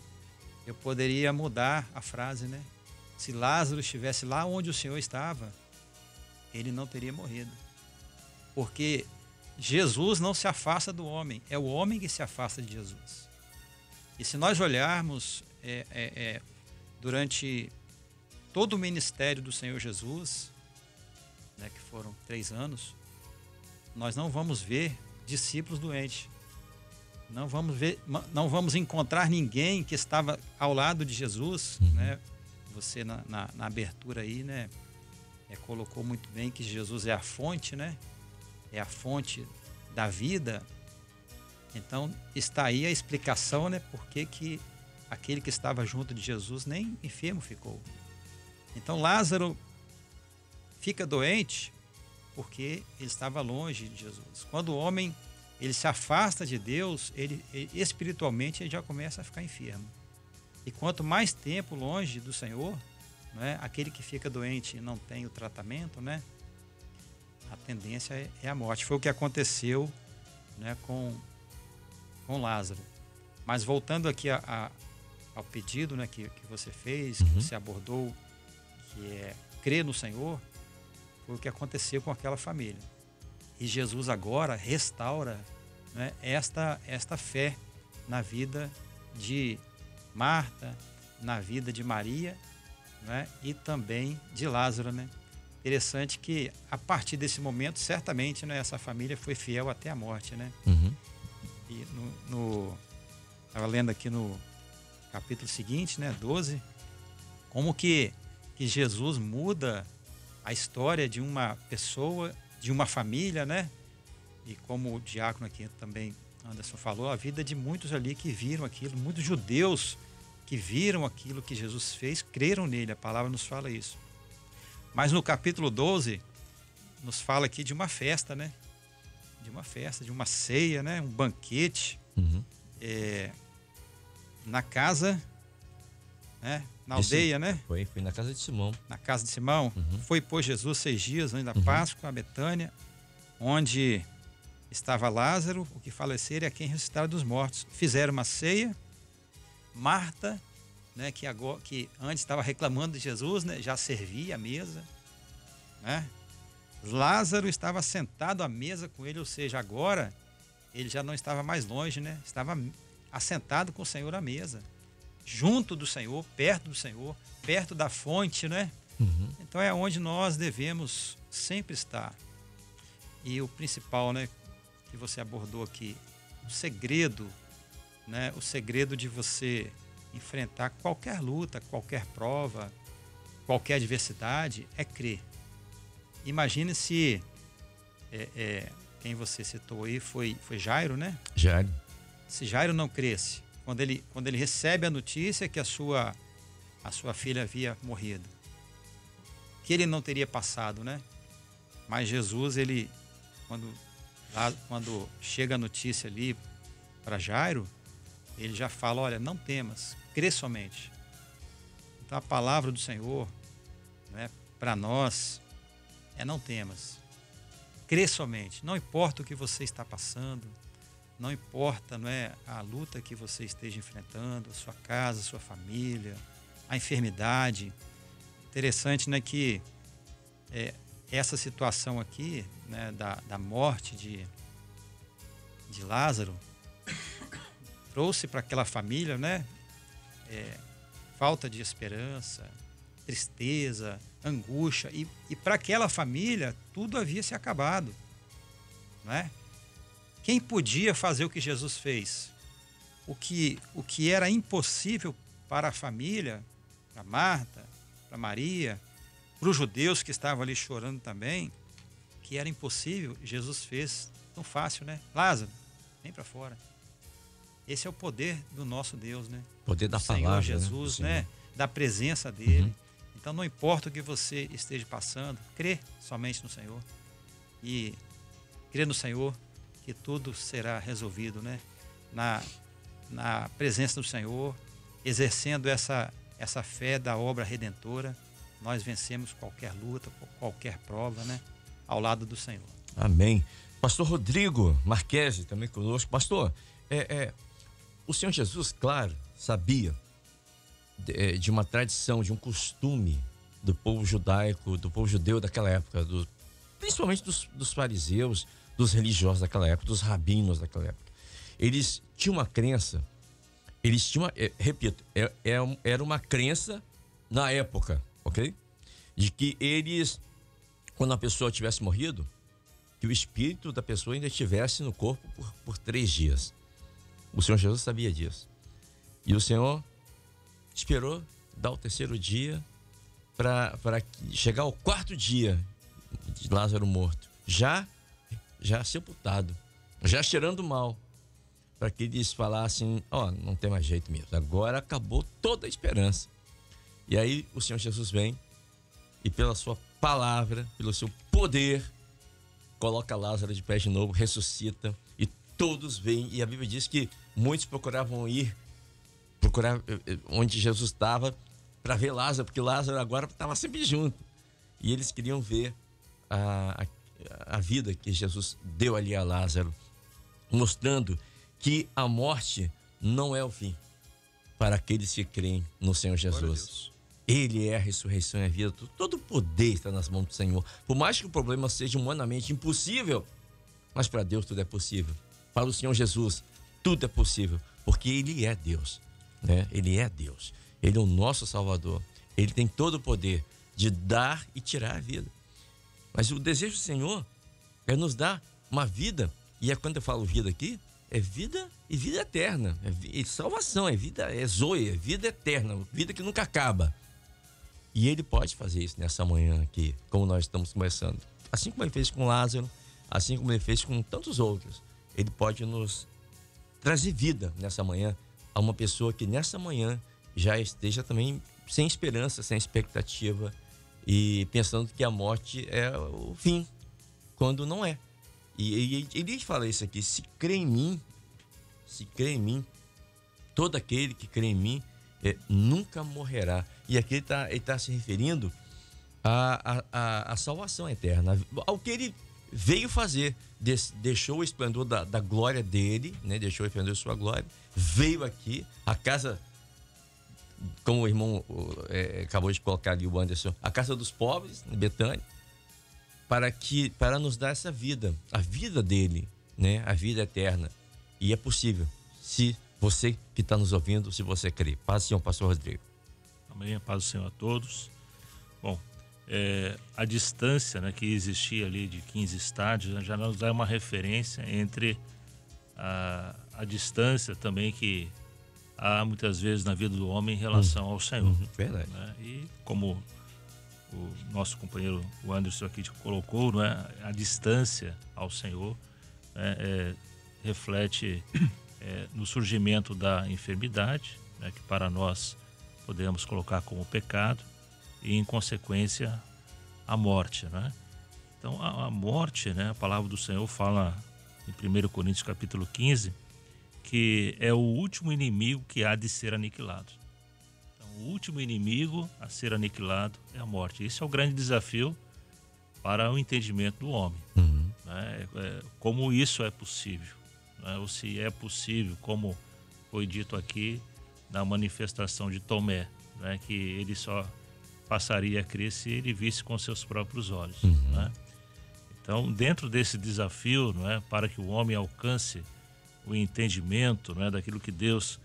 eu poderia mudar a frase, né? Se Lázaro estivesse lá onde o Senhor estava, ele não teria morrido. Porque Jesus não se afasta do homem, é o homem que se afasta de Jesus. E se nós olharmos durante todo o ministério do Senhor Jesus, né, que foram 3 anos, nós não vamos ver discípulos doentes. Não vamos encontrar ninguém que estava ao lado de Jesus, né? Você na abertura aí, né, colocou muito bem que Jesus é a fonte, né? É a fonte da vida. Então está aí a explicação, né? Por que aquele que estava junto de Jesus nem enfermo ficou. Então Lázaro fica doente porque ele estava longe de Jesus. Quando o homem ele se afasta de Deus, ele espiritualmente ele já começa a ficar enfermo. E quanto mais tempo longe do Senhor, né, aquele que fica doente e não tem o tratamento, né, a tendência é a morte. Foi o que aconteceu, né, com Lázaro. Mas voltando aqui ao pedido, né, que você fez, que você abordou, que é crer no Senhor, foi o que aconteceu com aquela família. E Jesus agora restaura, né, esta fé na vida de Marta, na vida de Maria, né, e também de Lázaro, né? Interessante que a partir desse momento, certamente, né, essa família foi fiel até a morte, né? Uhum. E estava lendo aqui no capítulo seguinte, né, 12, como que Jesus muda a história de uma pessoa, de uma família, né? E como o diácono aqui também, Anderson, falou, a vida de muitos ali que viram aquilo, muitos judeus que viram aquilo que Jesus fez, creram nele, a palavra nos fala isso. Mas no capítulo 12, nos fala aqui de uma festa, né? De uma festa, de uma ceia, né? Um banquete, na casa, né? Na aldeia, né? Foi na casa de Simão. Na casa de Simão. Foi por Jesus 6 dias antes da Páscoa, a Betânia, onde estava Lázaro, o que falecera, e a quem ressuscitaram dos mortos. Fizeram uma ceia. Marta, né, que antes estava reclamando de Jesus, né, já servia a mesa, né? Lázaro estava sentado à mesa com ele, ou seja, agora ele já não estava mais longe, né? Estava assentado com o Senhor à mesa, junto do Senhor, perto da fonte, né? Então é onde nós devemos sempre estar. E o principal, né, que você abordou aqui, o segredo, né, o segredo de você enfrentar qualquer luta, qualquer prova, qualquer adversidade, é crer. Imagine se quem você citou aí foi Jairo, né? Jairo. Se Jairo não cresce, quando ele recebe a notícia que a sua filha havia morrido, que ele não teria passado, né? Mas Jesus, quando Lá, quando chega a notícia ali para Jairo, ele já fala, olha, não temas, crê somente. Então a palavra do Senhor, né, para nós é não temas, crê somente. Não importa o que você está passando, não importa, não é, a luta que você esteja enfrentando, a sua casa, a sua família, a enfermidade. Interessante, né, que essa situação aqui, né, da morte de Lázaro trouxe para aquela família, né, falta de esperança, tristeza, angústia, e para aquela família tudo havia se acabado, não é? Quem podia fazer o que Jesus fez? O que era impossível para a família, para Marta, para Maria, para os judeus que estavam ali chorando também, que era impossível, Jesus fez tão fácil, né? Lázaro, vem para fora. Esse é o poder do nosso Deus, né? Poder da Senhor palavra, Jesus, né? Da presença dele. Então não importa o que você esteja passando, crê somente no Senhor. E crê no Senhor que tudo será resolvido, né? Na presença do Senhor, exercendo essa fé da obra redentora, nós vencemos qualquer luta, qualquer prova, né? Ao lado do Senhor. Amém. Pastor Rodrigo Marquesi também conosco. Pastor, o Senhor Jesus, claro, sabia de uma tradição, de um costume do povo judaico, do povo judeu daquela época, principalmente dos fariseus, dos religiosos daquela época, dos rabinos daquela época. Eles tinham uma crença, era uma crença na época, ok? De que eles, quando a pessoa tivesse morrido, que o espírito da pessoa ainda estivesse no corpo por 3 dias. O Senhor Jesus sabia disso. E o Senhor esperou dar o 3º dia para chegar ao 4º dia de Lázaro morto, já sepultado, já cheirando mal, para que eles falassem, não tem mais jeito mesmo, agora acabou toda a esperança. E aí o Senhor Jesus vem e pela sua palavra, pelo seu poder, coloca Lázaro de pé de novo, ressuscita, e todos vêm, e a Bíblia diz que muitos procurar onde Jesus estava para ver Lázaro, porque Lázaro agora estava sempre junto. E eles queriam ver a vida que Jesus deu ali a Lázaro, mostrando que a morte não é o fim para aqueles que creem no Senhor Jesus. Ele é a ressurreição e a vida. Todo o poder está nas mãos do Senhor. Por mais que o problema seja humanamente impossível, mas para Deus tudo é possível. Para o Senhor Jesus, tudo é possível, porque Ele é Deus, né? Ele é Deus. Ele é o nosso Salvador. Ele tem todo o poder de dar e tirar a vida. Mas o desejo do Senhor é nos dar uma vida, e quando eu falo vida aqui, é vida e vida eterna. É salvação, é vida, é zoe, é vida eterna, vida que nunca acaba. E Ele pode fazer isso nessa manhã aqui, como nós estamos começando. Assim como Ele fez com Lázaro, assim como Ele fez com tantos outros. Ele pode nos trazer vida nessa manhã a uma pessoa que nessa manhã já esteja também sem esperança, sem expectativa e pensando que a morte é o fim, quando não é. E ele fala isso aqui: se crê em mim, todo aquele que crê em mim nunca morrerá. E aqui ele tá se referindo à salvação eterna, ao que ele veio fazer. Deixou o esplendor da glória dele, né? Deixou o esplendor da sua glória, veio aqui, a casa, como o irmão acabou de colocar ali, o Anderson, a casa dos pobres, em Betânia, para nos dar essa vida, a vida dele, né? A vida eterna. E é possível, se você que está nos ouvindo, se você crê. Paz do Senhor, pastor Rodrigo. Amém, a paz do Senhor a todos. Bom, a distância, né, que existia ali de 15 estádios já nos dá uma referência entre a distância também que há muitas vezes na vida do homem em relação ao Senhor. Verdade. Né? E como o nosso companheiro, o Anderson aqui colocou, não é? A distância ao Senhor reflete no surgimento da enfermidade, né, que para nós podemos colocar como pecado, e em consequência a morte, né? Então a morte, né, a palavra do Senhor fala em 1 Coríntios capítulo 15, que é o último inimigo que há de ser aniquilado. Então, o último inimigo a ser aniquilado é a morte. Esse é o grande desafio para o entendimento do homem. Né? Como isso é possível, né? Ou se é possível, como foi dito aqui na manifestação de Tomé, né? Que ele só passaria a crer se ele visse com seus próprios olhos. Né? Então, dentro desse desafio, não é, para que o homem alcance o entendimento, não é, daquilo que Deus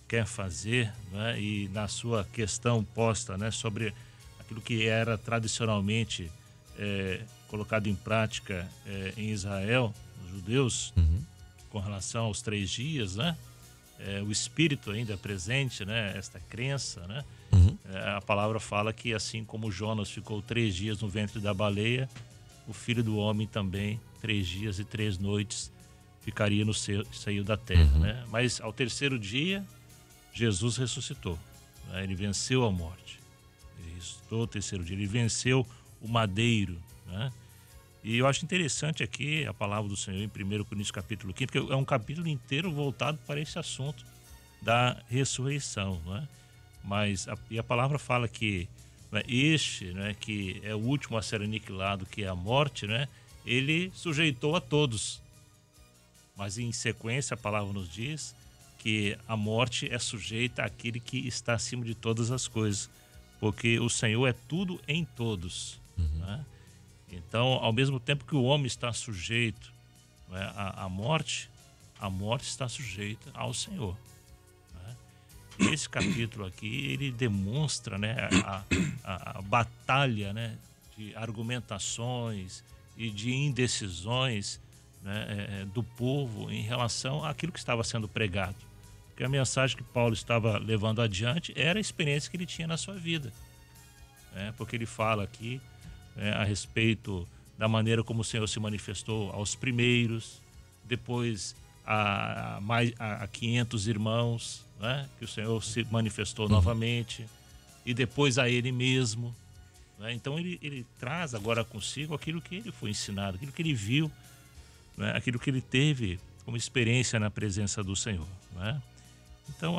quer fazer, não é, e na sua questão posta, né, sobre aquilo que era tradicionalmente colocado em prática em Israel, os judeus, com relação aos 3 dias, né, o Espírito ainda presente, né, esta crença, né, a palavra fala que assim como Jonas ficou 3 dias no ventre da baleia, o Filho do Homem também 3 dias e 3 noites ficaria no seio da terra, né? Mas ao 3º dia, Jesus ressuscitou, né? Ele venceu a morte. Ele ressuscitou ao 3º dia, ele venceu o madeiro, né? E eu acho interessante aqui a palavra do Senhor em 1 Coríntios capítulo 15, porque é um capítulo inteiro voltado para esse assunto da ressurreição, né? Mas a palavra fala que, né, este, né, que é o último a ser aniquilado, que é a morte, né, ele sujeitou a todos. Mas em sequência a palavra nos diz que a morte é sujeita àquele que está acima de todas as coisas, porque o Senhor é tudo em todos. Né? Então, ao mesmo tempo que o homem está sujeito, né, à morte, a morte está sujeita ao Senhor. Né? Esse capítulo aqui, ele demonstra, né, a batalha, né, de argumentações e de indecisões, né, do povo em relação àquilo que estava sendo pregado. Porque a mensagem que Paulo estava levando adiante era a experiência que ele tinha na sua vida. Né? Porque ele fala aqui, né, a respeito da maneira como o Senhor se manifestou aos primeiros, depois a 500 irmãos, né, que o Senhor se manifestou novamente, e depois a ele mesmo. Né? Então ele traz agora consigo aquilo que ele foi ensinado, aquilo que ele viu, né? Aquilo que ele teve como experiência na presença do Senhor. Né? Então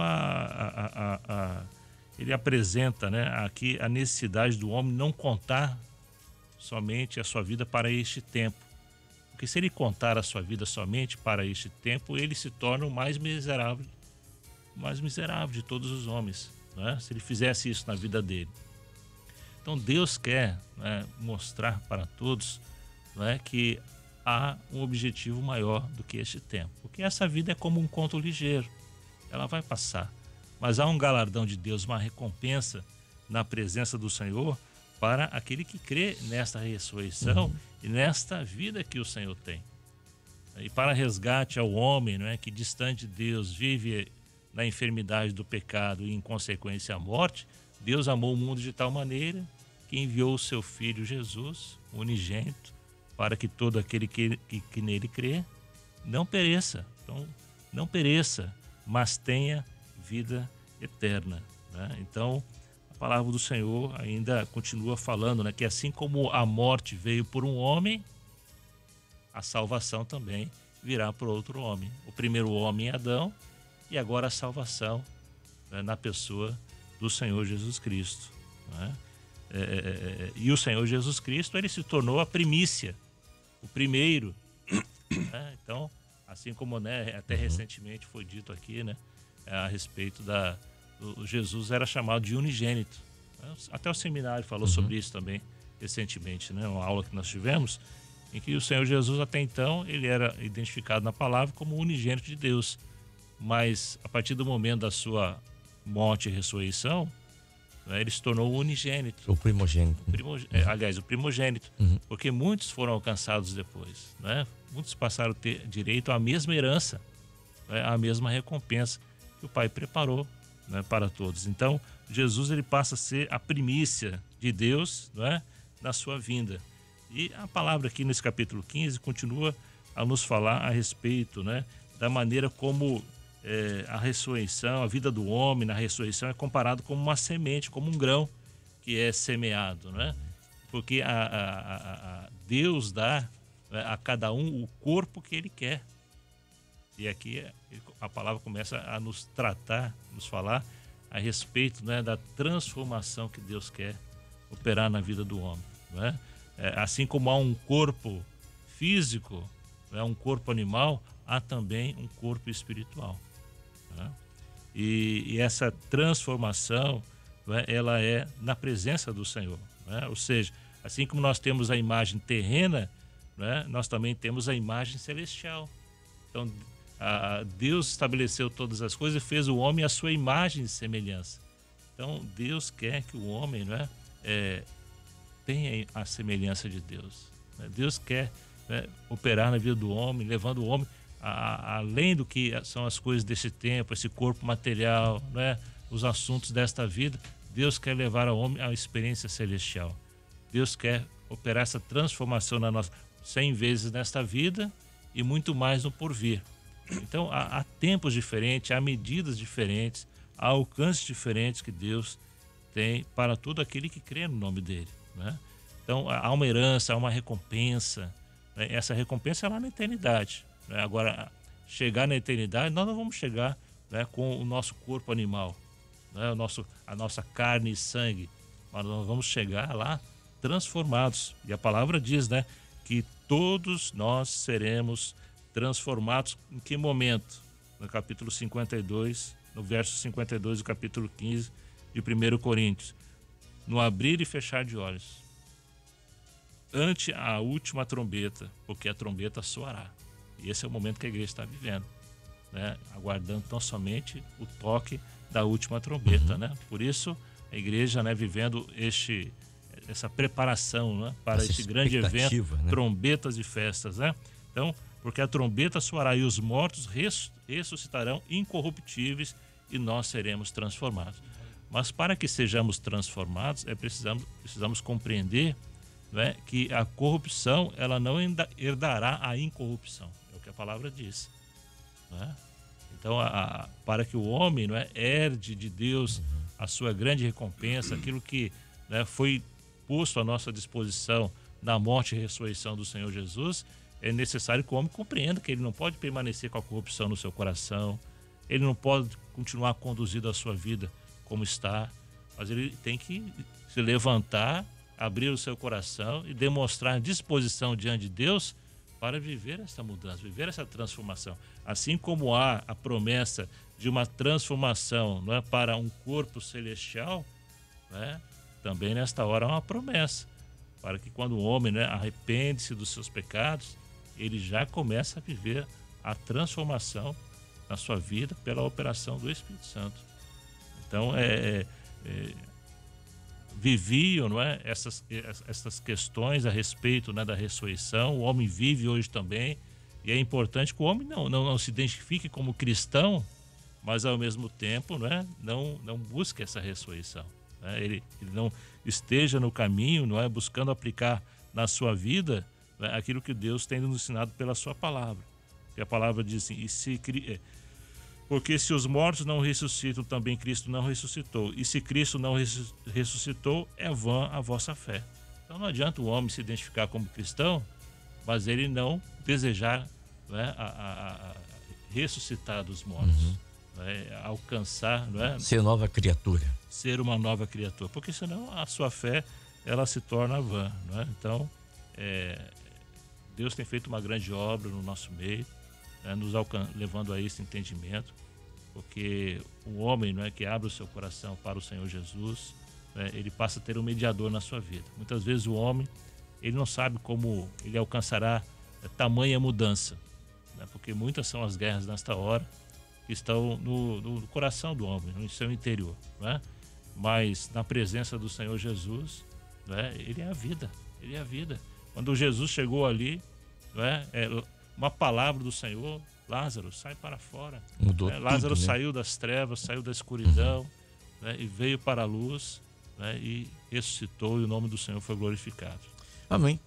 ele apresenta, né, aqui a necessidade do homem não contar somente a sua vida para este tempo. Porque se ele contar a sua vida somente para este tempo, ele se torna o mais miserável de todos os homens, né? Se ele fizesse isso na vida dele. Então Deus quer, né, mostrar para todos, né, que há um objetivo maior do que este tempo. Porque essa vida é como um conto ligeiro. Ela vai passar. Mas há um galardão de Deus, uma recompensa na presença do Senhor para aquele que crê nesta ressurreição e nesta vida que o Senhor tem. E para resgate ao homem, não é, que distante de Deus vive na enfermidade do pecado e em consequência a morte, Deus amou o mundo de tal maneira que enviou o seu Filho Jesus, unigênito, para que todo aquele que nele crê não pereça. Então, não pereça, mas tenha vida eterna. Né? Então, a palavra do Senhor ainda continua falando, né, que assim como a morte veio por um homem, a salvação também virá por outro homem. O primeiro homem é Adão, e agora a salvação, né, na pessoa do Senhor Jesus Cristo. Né? E o Senhor Jesus Cristo, ele se tornou a primícia, o primeiro. Né? Então, assim como, né, até recentemente foi dito aqui, né, a respeito do Jesus era chamado de unigênito. Até o seminário falou sobre isso também recentemente, né, uma aula que nós tivemos, em que o Senhor Jesus até então ele era identificado na palavra como unigênito de Deus, mas a partir do momento da sua morte e ressurreição, né, ele se tornou o unigênito. O primogênito. Aliás, o primogênito, porque muitos foram alcançados depois, né? Muitos passaram a ter direito à mesma herança, né, à mesma recompensa que o Pai preparou, né, para todos. Então, Jesus ele passa a ser a primícia de Deus, né, na sua vinda. E a palavra aqui nesse capítulo 15 continua a nos falar a respeito, né, da maneira como a ressurreição, a vida do homem na ressurreição é comparado como uma semente, como um grão que é semeado, né? Porque Deus dá, né, a cada um o corpo que ele quer. E aqui a palavra começa a nos tratar, nos falar a respeito, né, da transformação que Deus quer operar na vida do homem, né? Assim como há um corpo físico, né, um corpo animal, há também um corpo espiritual, né? E essa transformação, né, ela é na presença do Senhor, né? Ou seja, assim como nós temos a imagem terrena, né, nós também temos a imagem celestial. Então, Deus estabeleceu todas as coisas e fez o homem à sua imagem e semelhança. Então, Deus quer que o homem, né, tenha a semelhança de Deus, né? Deus quer, né, operar na vida do homem, levando o homem além do que são as coisas desse tempo, esse corpo material, né, os assuntos desta vida. Deus quer levar ao homem a experiência celestial. Deus quer operar essa transformação na nossa 100 vezes nesta vida e muito mais no porvir. Então, há tempos diferentes, há medidas diferentes, há alcances diferentes que Deus tem para todo aquele que crê no nome dele, né? Então, há uma herança, há uma recompensa, né? Essa recompensa é lá na eternidade, né? Agora, chegar na eternidade, nós não vamos chegar, né, com o nosso corpo animal, né, a nossa carne e sangue, mas nós vamos chegar lá transformados. E a palavra diz, né, que todos nós seremos transformados. Em que momento? No capítulo 52, no verso 52 do capítulo 15 de 1 Coríntios. No abrir e fechar de olhos, ante a última trombeta, porque a trombeta soará. E esse é o momento que a igreja está vivendo, né? Aguardando tão somente o toque da última trombeta, né? Por isso, a igreja, né, vivendo essa preparação, né, para esse grande evento, né? Trombetas e festas, né? Então, porque a trombeta soará e os mortos ressuscitarão incorruptíveis e nós seremos transformados. Mas para que sejamos transformados, precisamos compreender, né, que a corrupção ela não herdará a incorrupção. É o que a palavra diz, né? Então, para que o homem, não é, herde de Deus a sua grande recompensa, aquilo que, né, foi posto à nossa disposição na morte e ressurreição do Senhor Jesus, é necessário que o homem compreenda que ele não pode permanecer com a corrupção no seu coração, ele não pode continuar conduzindo a sua vida como está, mas ele tem que se levantar, abrir o seu coração e demonstrar disposição diante de Deus para viver essa mudança, viver essa transformação. Assim como há a promessa de uma transformação, não é, para um corpo celestial, né, também nesta hora há uma promessa para que quando o homem, né, arrepende-se dos seus pecados, ele já começa a viver a transformação na sua vida pela operação do Espírito Santo. Então, viviam, não é, essas questões a respeito, né, da ressurreição. O homem vive hoje também, e é importante que o homem não se identifique como cristão, mas ao mesmo tempo, não busque essa ressurreição, né? Ele não esteja no caminho, não é, buscando aplicar na sua vida, né, aquilo que Deus tem nos ensinado pela sua palavra. E a palavra diz assim: porque se os mortos não ressuscitam, também Cristo não ressuscitou. E se Cristo não ressuscitou, é vã a vossa fé. Então não adianta o homem se identificar como cristão, mas ele não desejar, né, a ressuscitar dos mortos, né, alcançar, né, ser nova criatura. Ser uma nova criatura, porque senão a sua fé ela se torna vã, né? Então, Deus tem feito uma grande obra no nosso meio, né, nos levando a esse entendimento, porque o homem, não é, que abre o seu coração para o Senhor Jesus, né, ele passa a ter um mediador na sua vida. Muitas vezes o homem, ele não sabe como ele alcançará tamanha mudança, né, porque muitas são as guerras nesta hora que estão no coração do homem, no seu interior, né? Mas na presença do Senhor Jesus, né, ele é a vida, ele é a vida. Quando Jesus chegou ali, né, uma palavra do Senhor: Lázaro, sai para fora. Mudou Lázaro, tudo, né? Saiu das trevas, saiu da escuridão, né, e veio para a luz, né, e ressuscitou, e o nome do Senhor foi glorificado. Amém.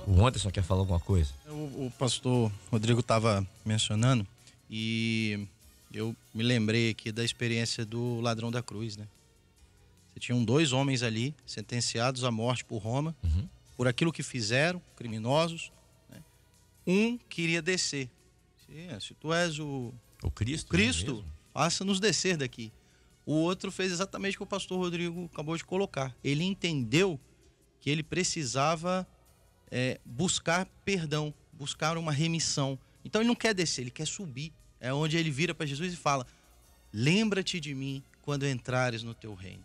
O Anderson quer falar alguma coisa? O pastor Rodrigo estava mencionando, e eu me lembrei aqui da experiência do ladrão da cruz, né? Você tinham 2 homens ali sentenciados à morte por Roma, por aquilo que fizeram, criminosos, né? Um queria descer, Se tu és o Cristo, Cristo, faça-nos descer daqui. O outro fez exatamente o que o pastor Rodrigo acabou de colocar. Ele entendeu que ele precisava buscar perdão, buscar uma remissão. Então ele não quer descer, ele quer subir. É onde ele vira para Jesus e fala: lembra-te de mim quando entrares no teu reino.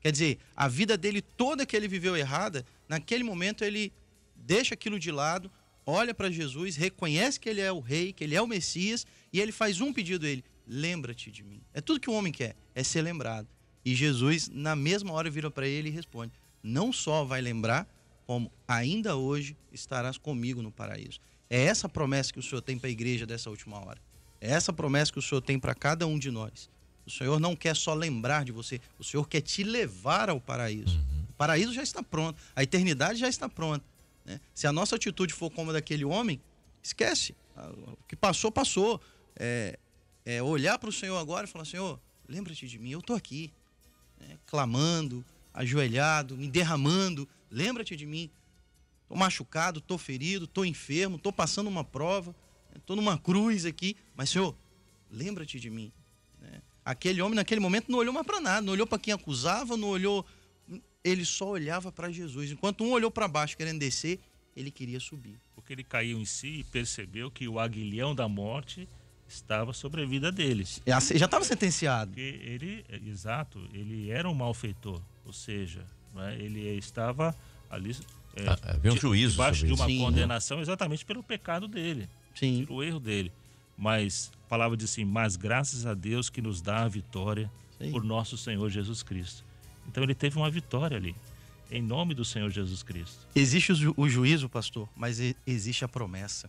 Quer dizer, a vida dele toda que ele viveu errada, naquele momento ele deixa aquilo de lado, olha para Jesus, reconhece que ele é o rei, que ele é o Messias, e ele faz um pedido a ele: lembra-te de mim. É tudo que o homem quer, é ser lembrado. E Jesus, na mesma hora, vira para ele e responde: não só vai lembrar, como ainda hoje estarás comigo no paraíso. É essa promessa que o Senhor tem para a igreja dessa última hora. É essa promessa que o Senhor tem para cada um de nós. O Senhor não quer só lembrar de você, o Senhor quer te levar ao paraíso. O paraíso já está pronto, a eternidade já está pronta, né? Se a nossa atitude for como a daquele homem, esquece. O que passou, passou. Olhar para o Senhor agora e falar: Senhor, lembra-te de mim, eu estou aqui, né? Clamando, ajoelhado, me derramando, lembra-te de mim. Estou machucado, estou ferido, estou enfermo, estou passando uma prova, estou numa cruz aqui, mas Senhor, lembra-te de mim, né? Aquele homem naquele momento não olhou mais para nada, não olhou para quem acusava, não olhou, ele só olhava para Jesus. Enquanto um olhou para baixo querendo descer, ele queria subir. Porque ele caiu em si e percebeu que o aguilhão da morte estava sobre a vida dele. Já estava sentenciado. Porque ele era um malfeitor, ou seja, né, ele estava ali havia um juízo debaixo sobre de uma isso. condenação exatamente pelo pecado dele, Sim. pelo erro dele. Mas a palavra diz assim: mas graças a Deus que nos dá a vitória por nosso Senhor Jesus Cristo. Então ele teve uma vitória ali, em nome do Senhor Jesus Cristo. Existe o juízo, pastor, mas existe a promessa.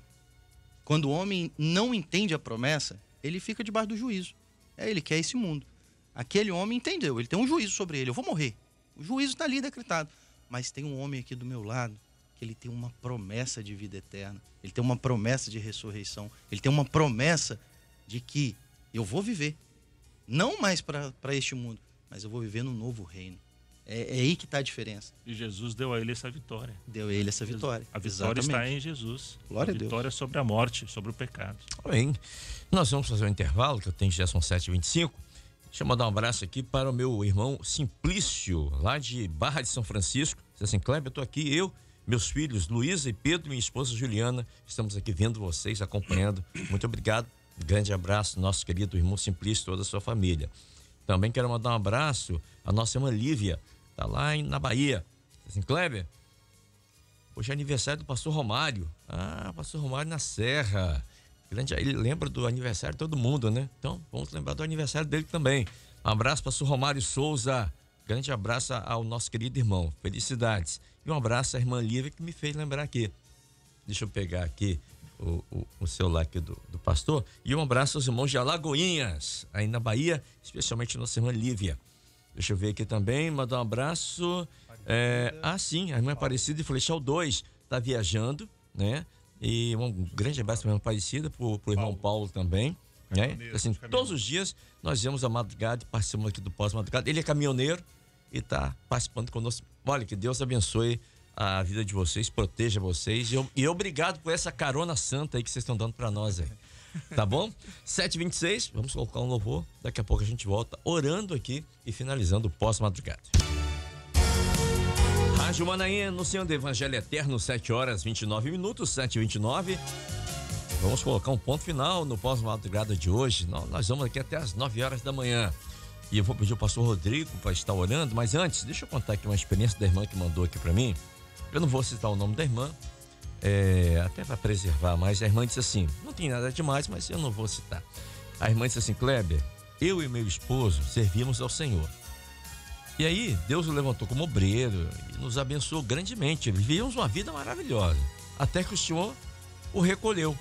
Quando o homem não entende a promessa, ele fica debaixo do juízo. Ele quer esse mundo. Aquele homem entendeu, ele tem um juízo sobre ele: eu vou morrer. O juízo está ali decretado. Mas tem um homem aqui do meu lado que ele tem uma promessa de vida eterna. Ele tem uma promessa de ressurreição. Ele tem uma promessa de que eu vou viver. Não mais para este mundo, mas eu vou viver no novo reino. É aí que está a diferença. E Jesus deu a ele essa vitória. Deu a ele essa vitória. A vitória está em Jesus. Glória a Deus. A vitória sobre a morte, sobre o pecado. Bem, nós vamos fazer um intervalo, que eu tenho, já são 7h25. Deixa eu mandar um abraço aqui para o meu irmão Simplício, lá de Barra de São Francisco. Diz assim: Kleber, eu estou aqui, eu, meus filhos Luísa e Pedro, minha esposa Juliana, estamos aqui vendo vocês, acompanhando. Muito obrigado. Um grande abraço, nosso querido irmão Simplício e toda a sua família. Também quero mandar um abraço à nossa irmã Lívia, está lá na Bahia. Diz assim: Kleber, hoje é aniversário do pastor Romário. Pastor Romário na Serra. Ele lembra do aniversário de todo mundo, né? Então, vamos lembrar do aniversário dele também. Um abraço para o Romário Souza. Grande abraço ao nosso querido irmão. Felicidades. E um abraço à irmã Lívia, que me fez lembrar aqui. Deixa eu pegar aqui o celular aqui do pastor. E um abraço aos irmãos de Alagoinhas, aí na Bahia, especialmente a nossa irmã Lívia. Deixa eu ver aqui também, mandar um abraço. Sim, a irmã Aparecida de Flechal 2 está viajando, né? E um grande abraço para a irmã Aparecida, para o irmão Paulo também, né? Assim, todos os dias nós vemos a madrugada e participamos aqui do pós-madrugada. Ele é caminhoneiro e está participando conosco. Olha, que Deus abençoe a vida de vocês, proteja vocês e obrigado por essa carona santa aí que vocês estão dando para nós aí. Tá bom? 7h26, vamos colocar um louvor. Daqui a pouco a gente volta orando aqui e finalizando o pós-madrugada. Rádio Manaim, anunciando o Evangelho Eterno, 7h29, 7h29. Vamos colocar um ponto final no pós-madrugada de hoje. Nós vamos aqui até as 9 horas da manhã. E eu vou pedir ao pastor Rodrigo para estar orando, mas antes, deixa eu contar aqui uma experiência da irmã que mandou aqui para mim. Eu não vou citar o nome da irmã, até para preservar, mas a irmã disse assim: não tem nada demais, mas eu não vou citar. A irmã disse assim: Kleber, eu e meu esposo servimos ao Senhor. E aí, Deus o levantou como obreiro e nos abençoou grandemente. Vivíamos uma vida maravilhosa, até que o Senhor o recolheu.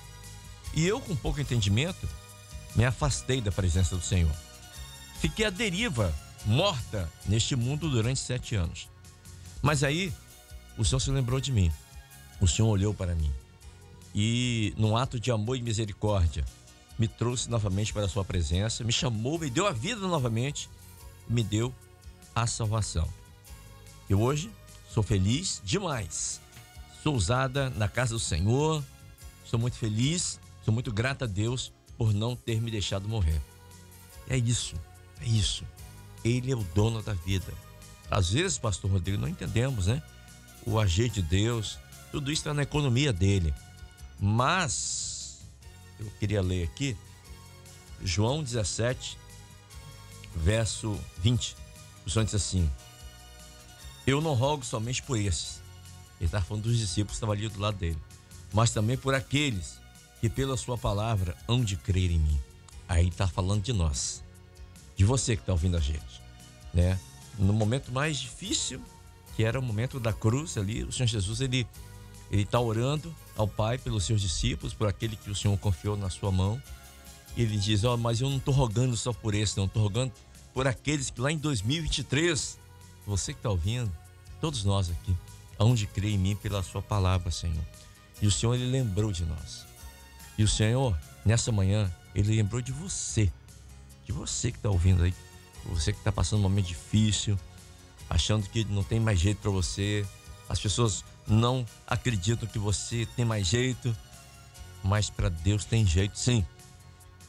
E eu, com pouco entendimento, me afastei da presença do Senhor. Fiquei à deriva, morta neste mundo durante 7 anos. Mas aí, o Senhor se lembrou de mim. O Senhor olhou para mim e, num ato de amor e misericórdia, me trouxe novamente para a sua presença, me chamou, me deu a vida novamente, me deu a salvação. Eu hoje sou feliz demais. Sou usada na casa do Senhor, sou muito feliz, Estou muito grato a Deus por não ter me deixado morrer. É isso. Ele é o dono da vida. Às vezes, pastor Rodrigo, não entendemos, né? O agir de Deus, tudo isso está na economia dele. Mas, eu queria ler aqui, João 17, verso 20. O Senhor diz assim: eu não rogo somente por esses. Ele está falando dos discípulos que estavam ali do lado dele. Mas também por aqueles que pela sua palavra hão de crer em mim. Aí está falando de nós. De você que está ouvindo a gente, né? No momento mais difícil, que era o momento da cruz ali, o Senhor Jesus, ele está orando ao Pai pelos seus discípulos, por aquele que o Senhor confiou na sua mão. Ele diz: mas eu não estou rogando só por esse, não, estou rogando por aqueles que lá em 2023, você que está ouvindo, todos nós aqui, hão de crer em mim pela sua palavra, Senhor. E o Senhor, ele lembrou de nós. E o Senhor, nessa manhã, ele lembrou de você que está ouvindo aí, você que está passando um momento difícil, achando que não tem mais jeito para você, as pessoas não acreditam que você tem mais jeito, mas para Deus tem jeito sim.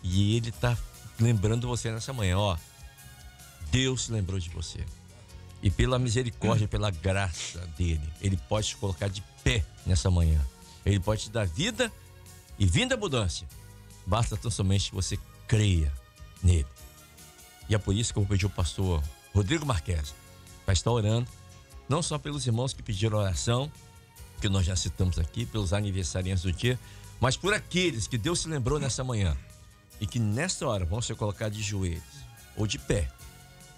E ele está lembrando você nessa manhã, Deus se lembrou de você. E pela misericórdia, pela graça dele, ele pode te colocar de pé nessa manhã. Ele pode te dar vida e vinda abundância. Basta tão somente que você creia nele. E é por isso que eu vou pedir ao pastor Rodrigo Marques para estar orando, não só pelos irmãos que pediram oração, que nós já citamos aqui, pelos aniversariantes do dia, mas por aqueles que Deus se lembrou nessa manhã e que nesta hora vão se colocar de joelhos ou de pé,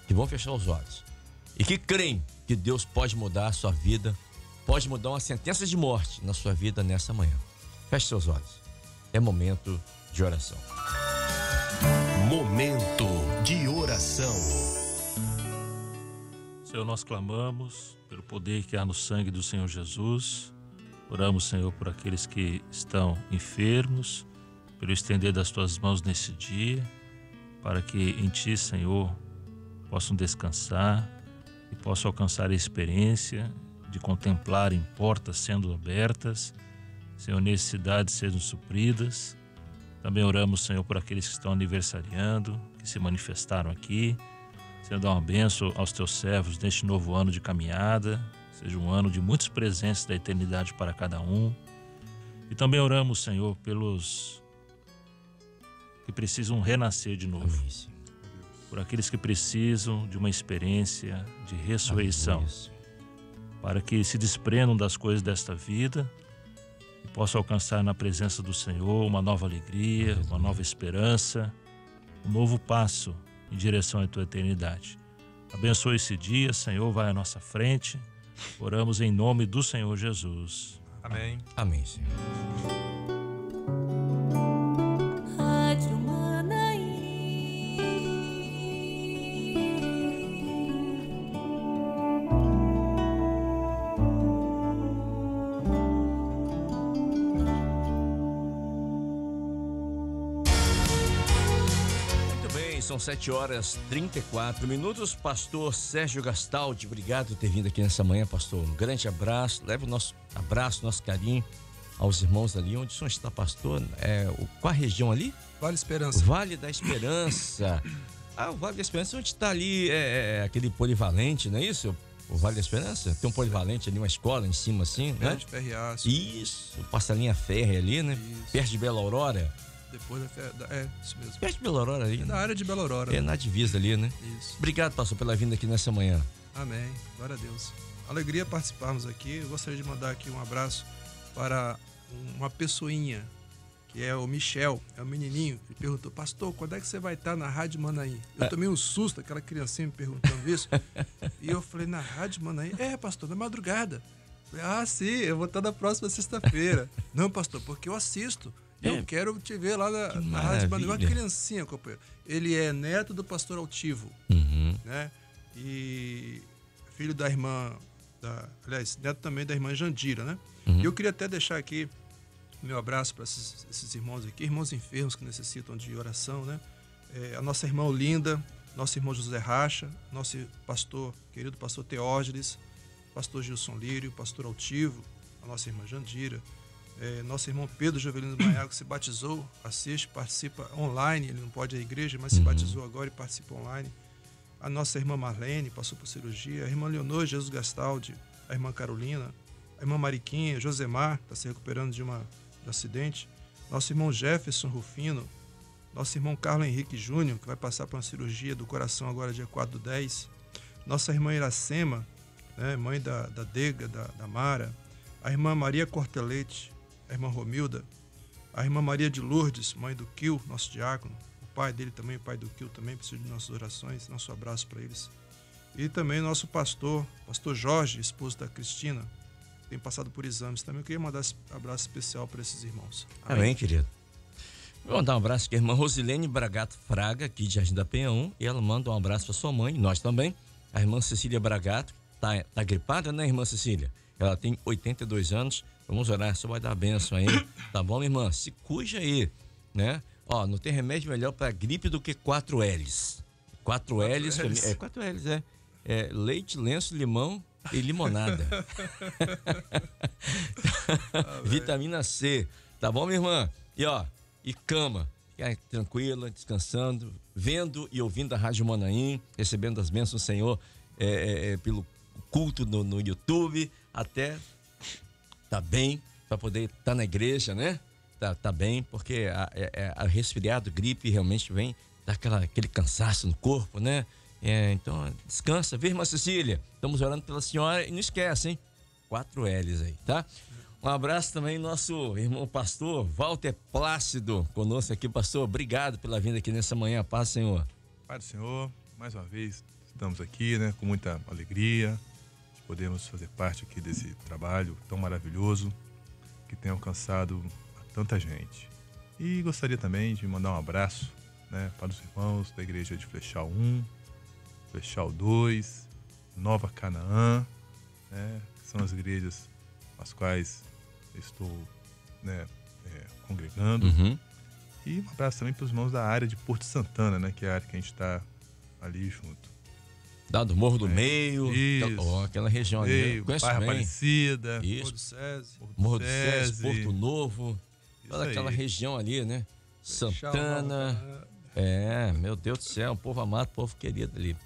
que vão fechar os olhos e que creem que Deus pode mudar a sua vida, pode mudar uma sentença de morte na sua vida nessa manhã. Feche seus olhos. É momento de oração. Momento de oração. Senhor, nós clamamos pelo poder que há no sangue do Senhor Jesus. Oramos, Senhor, por aqueles que estão enfermos, pelo estender das tuas mãos nesse dia, para que em ti, Senhor, possam descansar e possam alcançar a experiência de contemplar em portas sendo abertas, Senhor, necessidades sendo supridas. Também oramos, Senhor, por aqueles que estão aniversariando, que se manifestaram aqui. Senhor, dá uma bênção aos teus servos neste novo ano de caminhada. Seja um ano de muitos presentes da eternidade para cada um. E também oramos, Senhor, pelos que precisam renascer de novo. Por aqueles que precisam de uma experiência de ressurreição. Para que se desprendam das coisas desta vida e possam alcançar na presença do Senhor uma nova alegria, uma nova esperança, um novo passo em direção à tua eternidade. Abençoe esse dia, Senhor, vai à nossa frente. Oramos em nome do Senhor Jesus. Amém. Amém, Senhor. Rádio Manaí. Muito bem, são 7h34. Pastor Sérgio Gastaldi, obrigado por ter vindo aqui nessa manhã, pastor. Um grande abraço. Leve o nosso abraço, nosso carinho aos irmãos ali. Onde o senhor está, pastor? Qual a região ali? Vale Esperança. Vale da Esperança. O Vale da Esperança, onde está ali aquele polivalente, não é isso? O Vale da Esperança? Tem um polivalente ali, uma escola em cima assim, né? De Ferriaço. Isso, passa a linha férrea ali, né? Isso. Perto de Bela Aurora. Depois isso mesmo. Perto de Bela Aurora ali, É né? da área de Bela Aurora. É na divisa ali, né? Isso. Obrigado, pastor, pela vinda aqui nessa manhã. Amém. Glória a Deus. Alegria participarmos aqui. Eu gostaria de mandar aqui um abraço para uma pessoinha, que é o Michel, é um menininho. Ele perguntou: pastor, quando é que você vai estar na Rádio Manaí? Eu tomei um susto, aquela criancinha me perguntando isso. E eu falei: na Rádio Manaí? Pastor, na madrugada. Eu falei: sim, eu vou estar na próxima sexta-feira. Não, pastor, porque eu assisto. Eu quero te ver lá na Rádio Manaí. Uma criancinha, companheiro. Ele é neto do pastor Altivo, né? E filho da irmã, aliás, neto também da irmã Jandira, né? E eu queria até deixar aqui meu abraço para esses irmãos aqui, irmãos enfermos que necessitam de oração, né? A nossa irmã Olinda, nosso irmão José Racha, nosso pastor, querido pastor Teógenes, pastor Gilson Lírio, pastor Altivo, a nossa irmã Jandira, Nosso irmão Pedro Jovelino Maiago se batizou, assiste, participa online, ele não pode ir à igreja, mas se batizou agora e participa online. A nossa irmã Marlene passou por cirurgia, a irmã Leonor Jesus Gastaldi, a irmã Carolina, a irmã Mariquinha, Josemar, está se recuperando de um acidente, nosso irmão Jefferson Rufino, nosso irmão Carlos Henrique Júnior, que vai passar por uma cirurgia do coração agora dia 4/10, nossa irmã Iracema, né, mãe da Dega, da Mara, a irmã Maria Cortelete, a irmã Romilda, a irmã Maria de Lourdes, mãe do Quil, nosso diácono, o pai dele também, o pai do Quil também precisa de nossas orações, nosso abraço para eles. E também nosso pastor Jorge, esposo da Cristina, que tem passado por exames também. Eu queria mandar esse abraço especial para esses irmãos. Amém, querido. Vou mandar um abraço para a irmã Rosilene Bragato Fraga, aqui de Jardim da Penha 1, e ela manda um abraço para sua mãe, nós também. A irmã Cecília Bragato, tá gripada, né, irmã Cecília? Ela tem 82 anos. Vamos orar, só vai dar a bênção aí. Tá bom, minha irmã? Se cuide aí, né? Ó, não tem remédio melhor para gripe do que 4 L's. 4 L's. 4 L's, é leite, lenço, limão e limonada. Vitamina C. Tá bom, minha irmã? E ó, e cama. Fica tranquila, descansando, vendo e ouvindo a Rádio Manaim, recebendo as bênçãos do Senhor pelo culto no YouTube, até tá bem, para poder estar na igreja, né? Tá bem, porque a resfriado, gripe realmente vem, dá aquele cansaço no corpo, né? Então, descansa, viu, irmã Cecília? Estamos orando pela senhora e não esquece, hein? 4 L's aí, tá? Um abraço também nosso irmão pastor Walter Plácido, conosco aqui, pastor. Obrigado pela vinda aqui nessa manhã, paz, Senhor. Pai do Senhor, mais uma vez estamos aqui, né? Com muita alegria. Podemos fazer parte aqui desse trabalho tão maravilhoso que tem alcançado a tanta gente. E gostaria também de mandar um abraço, né, para os irmãos da igreja de Flechal 1, Flechal 2, Nova Canaã, né, que são as igrejas as quais eu estou, né, congregando. E um abraço também para os irmãos da área de Porto Santana, né, que é a área que a gente está ali junto. Do Morro do Meio, isso, aquela região ali. Bairro Aparecida, isso. Morro do César, Porto Novo, toda aquela região ali, né? Santana. Meu Deus do céu, um povo amado, povo querido ali.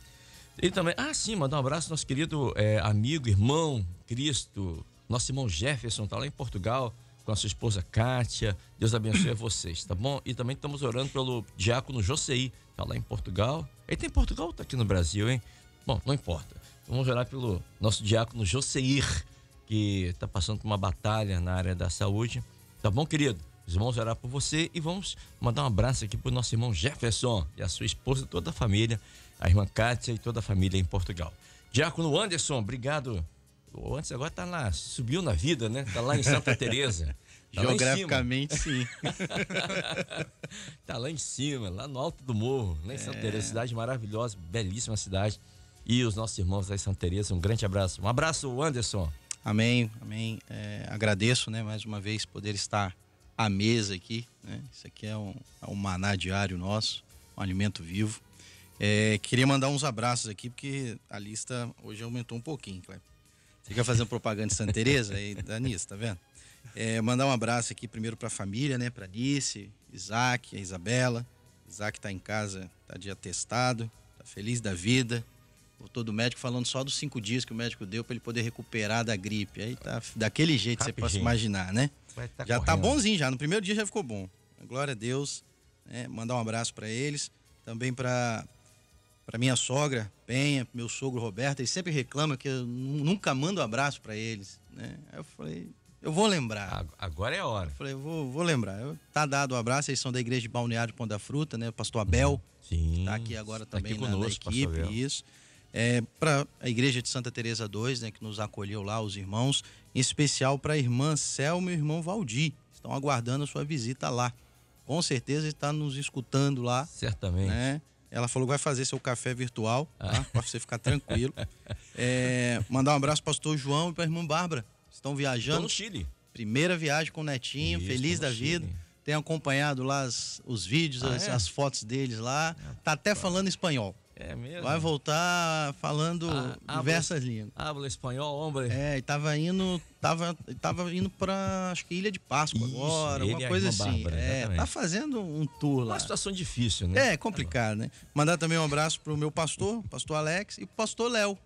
E também, mandar um abraço ao nosso querido amigo, irmão, Cristo, nosso irmão Jefferson, tá lá em Portugal, com a sua esposa Kátia. Deus abençoe vocês, tá bom? E também estamos orando pelo diácono Josei, tá lá em Portugal. Ele tá em Portugal ou tá aqui no Brasil, hein? Bom, não importa. Vamos orar pelo nosso diácono Joseir, que está passando por uma batalha na área da saúde. Tá bom, querido? Vamos orar por você e vamos mandar um abraço aqui pro nosso irmão Jefferson e a sua esposa e toda a família, a irmã Kátia e toda a família em Portugal. Diácono Anderson, obrigado. O Anderson agora tá lá, subiu na vida, né? Tá lá em Santa Teresa. Tá geograficamente, sim. Tá lá em cima, lá no alto do morro, lá em Santa Teresa, cidade maravilhosa, belíssima cidade. E os nossos irmãos lá em Santa Teresa, um grande abraço. Um abraço, Anderson. Amém, amém. Agradeço, né, mais uma vez poder estar à mesa aqui, né? Isso aqui é um maná diário nosso, um alimento vivo. Queria mandar uns abraços aqui, porque a lista hoje aumentou um pouquinho, Cleber. Você quer fazer propaganda de Santa Teresa? Aí, Danice, tá vendo? Mandar um abraço aqui primeiro para a família, né? Para Nice, Isaac, a Isabela. Isaac tá em casa, tá de atestado, tá feliz da vida. Voltou do médico falando só dos 5 dias que o médico deu para ele poder recuperar da gripe. Aí tá daquele jeito, você pode imaginar, né? Já tá bonzinho já, no primeiro dia já ficou bom. Glória a Deus, né? Mandar um abraço para eles. Também para minha sogra, Penha, meu sogro Roberto. Eles sempre reclamam que eu nunca mando um abraço para eles, né? Aí eu falei, eu vou lembrar. Agora é a hora. Eu falei, vou lembrar. Tá dado o abraço, eles são da igreja de Balneário Pão da Fruta, né? O pastor Abel, sim, tá aqui agora também aqui conosco, na equipe, isso. Para a igreja de Santa Teresa 2, né, que nos acolheu lá, os irmãos, em especial para a irmã Selma e o irmão Valdir, estão aguardando a sua visita lá. Com certeza está nos escutando lá. Certamente. Né? Ela falou que vai fazer seu café virtual, tá? Para você ficar tranquilo. Mandar um abraço para o pastor João e para a irmã Bárbara. Estão viajando. Estão no Chile. Primeira viagem com o netinho, isso, feliz da vida. Tem acompanhado lá os vídeos, as fotos deles lá. Tá até falando espanhol. É mesmo? Vai voltar falando diversas línguas. Habla espanhol, hombre. É, e tava indo pra, acho que Ilha de Páscoa Isso, agora, ele uma e a coisa irmã assim. Bárbara, É, exatamente. tá fazendo um tour lá. Uma situação difícil, né? É complicado, né? Mandar também um abraço pro meu pastor Alex, e pro pastor Léo.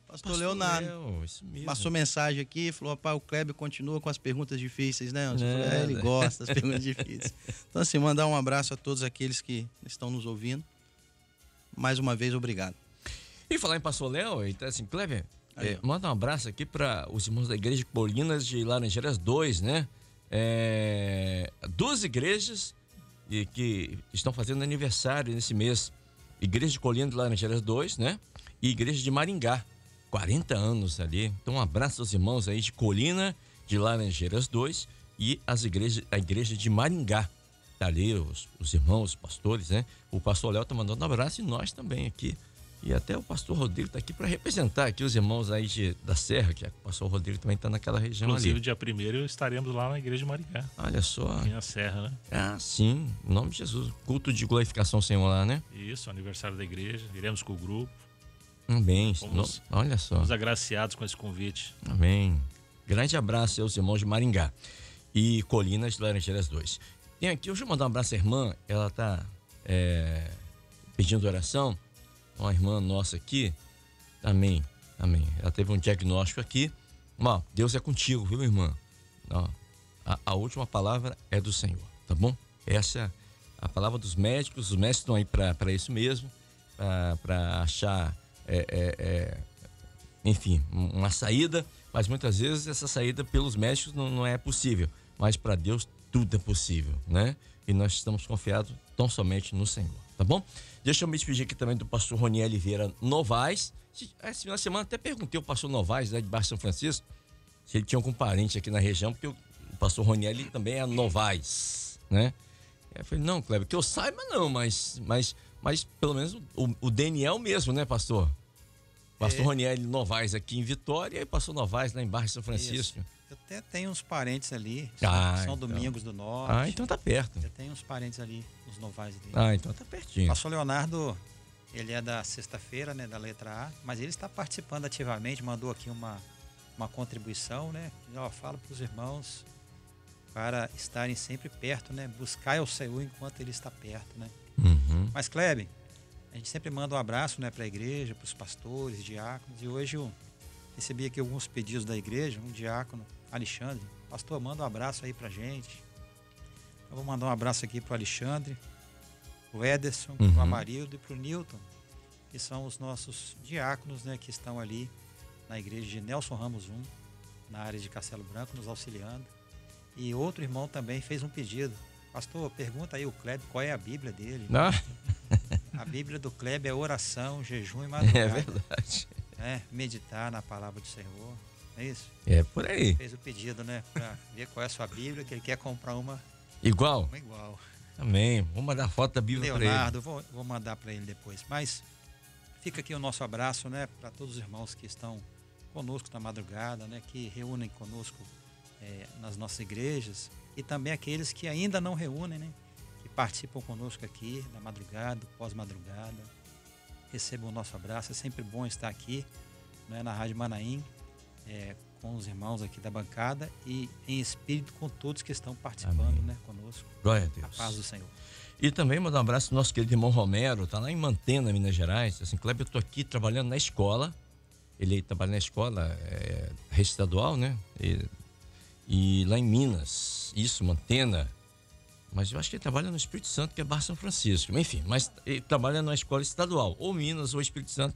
Pastor Leonardo. Léo, isso mesmo. Passou mensagem aqui, falou: rapaz, o Kleber continua com as perguntas difíceis, né? Eu falei, ele gosta das perguntas difíceis. Então, assim, mandar um abraço a todos aqueles que estão nos ouvindo. Mais uma vez, obrigado. E falar em pastor Léo, então assim, Kleber, manda um abraço aqui para os irmãos da Igreja de Colinas de Laranjeiras 2, né? 2 igrejas que estão fazendo aniversário nesse mês. Igreja de Colinas de Laranjeiras 2, né? E Igreja de Maringá, 40 anos ali. Então, um abraço aos irmãos aí de Colina, de Laranjeiras 2 e a Igreja de Maringá. Tá ali os irmãos, os pastores, né? O pastor Léo tá mandando um abraço e nós também aqui. E até o pastor Rodrigo tá aqui para representar aqui os irmãos aí da Serra, que o pastor Rodrigo também tá naquela região. Inclusive, ali. dia 1º estaremos lá na Igreja de Maringá. Olha só. Aqui na Serra, né? Ah, sim. Em nome de Jesus. Culto de glorificação ao Senhor lá, né? Isso, aniversário da igreja. Iremos com o grupo. Amém. Fomos- Olha só. Fomos agraciados com esse convite. Amém. Grande abraço aos irmãos de Maringá e Colinas de Laranjeiras 2. Tem aqui, deixa eu mandar um abraço à irmã. Ela tá pedindo oração. Uma irmã nossa aqui. Amém. Amém. Ela teve um diagnóstico aqui. Ó, Deus é contigo, viu, irmã? Ó, a última palavra é do Senhor, tá bom? Essa é a palavra dos médicos. Os médicos estão aí para isso mesmo, para achar, enfim, uma saída. Mas muitas vezes essa saída pelos médicos não é possível. Mas para Deus tudo é possível, né? E nós estamos confiados tão somente no Senhor, tá bom? Deixa eu me despedir aqui também do pastor Roniel Oliveira Novaes. Esse final de semana até perguntei ao pastor Novaes, né, de Baixo São Francisco, se ele tinha algum parente aqui na região, porque o pastor Roniel também é Novaes, né? Eu falei, não, Kleber, que eu saiba não, mas pelo menos o Daniel mesmo, né, pastor? Pastor Roniel Novaes aqui em Vitória e pastor Novaes lá em Baixo São Francisco. Isso. Eu até tenho uns parentes ali, então. São Domingos do Norte. Ah, então tá perto. Eu tenho uns parentes ali, os Novais ali. Ah, então tá pertinho. O pastor Leonardo, ele é da sexta-feira, né, da letra A, mas ele está participando ativamente, mandou aqui uma contribuição, né? Fala para os irmãos para estarem sempre perto, né? Buscar o Senhor enquanto ele está perto, né? Uhum. Mas, Kleber, a gente sempre manda um abraço, né, para a igreja, para os pastores, diáconos, e hoje eu recebi aqui alguns pedidos da igreja, um diácono, Alexandre, pastor, manda um abraço aí pra gente. Eu vou mandar um abraço aqui pro Alexandre, pro Ederson, pro Amarildo e pro Newton, que são os nossos diáconos, né, que estão ali na igreja de Nelson Ramos 1, na área de Castelo Branco, nos auxiliando. E outro irmão também fez um pedido. Pastor, pergunta aí o Kleber qual é a Bíblia dele. Ah. A Bíblia do Kleber é oração, jejum e madrugada. É verdade. Meditar na palavra do Senhor. É isso? É por aí. Fez o pedido, né? Pra ver qual é a sua Bíblia, que ele quer comprar uma Igual? igual. Amém. Vou mandar foto da Bíblia para ele. Leonardo, vou mandar para ele depois. Mas fica aqui o nosso abraço, né? Para todos os irmãos que estão conosco na madrugada, né? Que reúnem conosco nas nossas igrejas. E também aqueles que ainda não reúnem, né? Que participam conosco aqui na madrugada, pós-madrugada. Recebam o nosso abraço. É sempre bom estar aqui, né, na Rádio Manaim, com os irmãos aqui da bancada e em espírito com todos que estão participando, né, conosco. Glória a Deus. A paz do Senhor. E também mandar um abraço pro nosso querido irmão Romero, tá lá em Mantena, Minas Gerais. Assim, Kleber, eu tô aqui trabalhando na escola. Ele trabalha na escola rede estadual, né? E lá em Minas, isso, Mantena. Mas eu acho que ele trabalha no Espírito Santo, que é Barra São Francisco. Enfim, mas ele trabalha na escola estadual, ou Minas, ou Espírito Santo.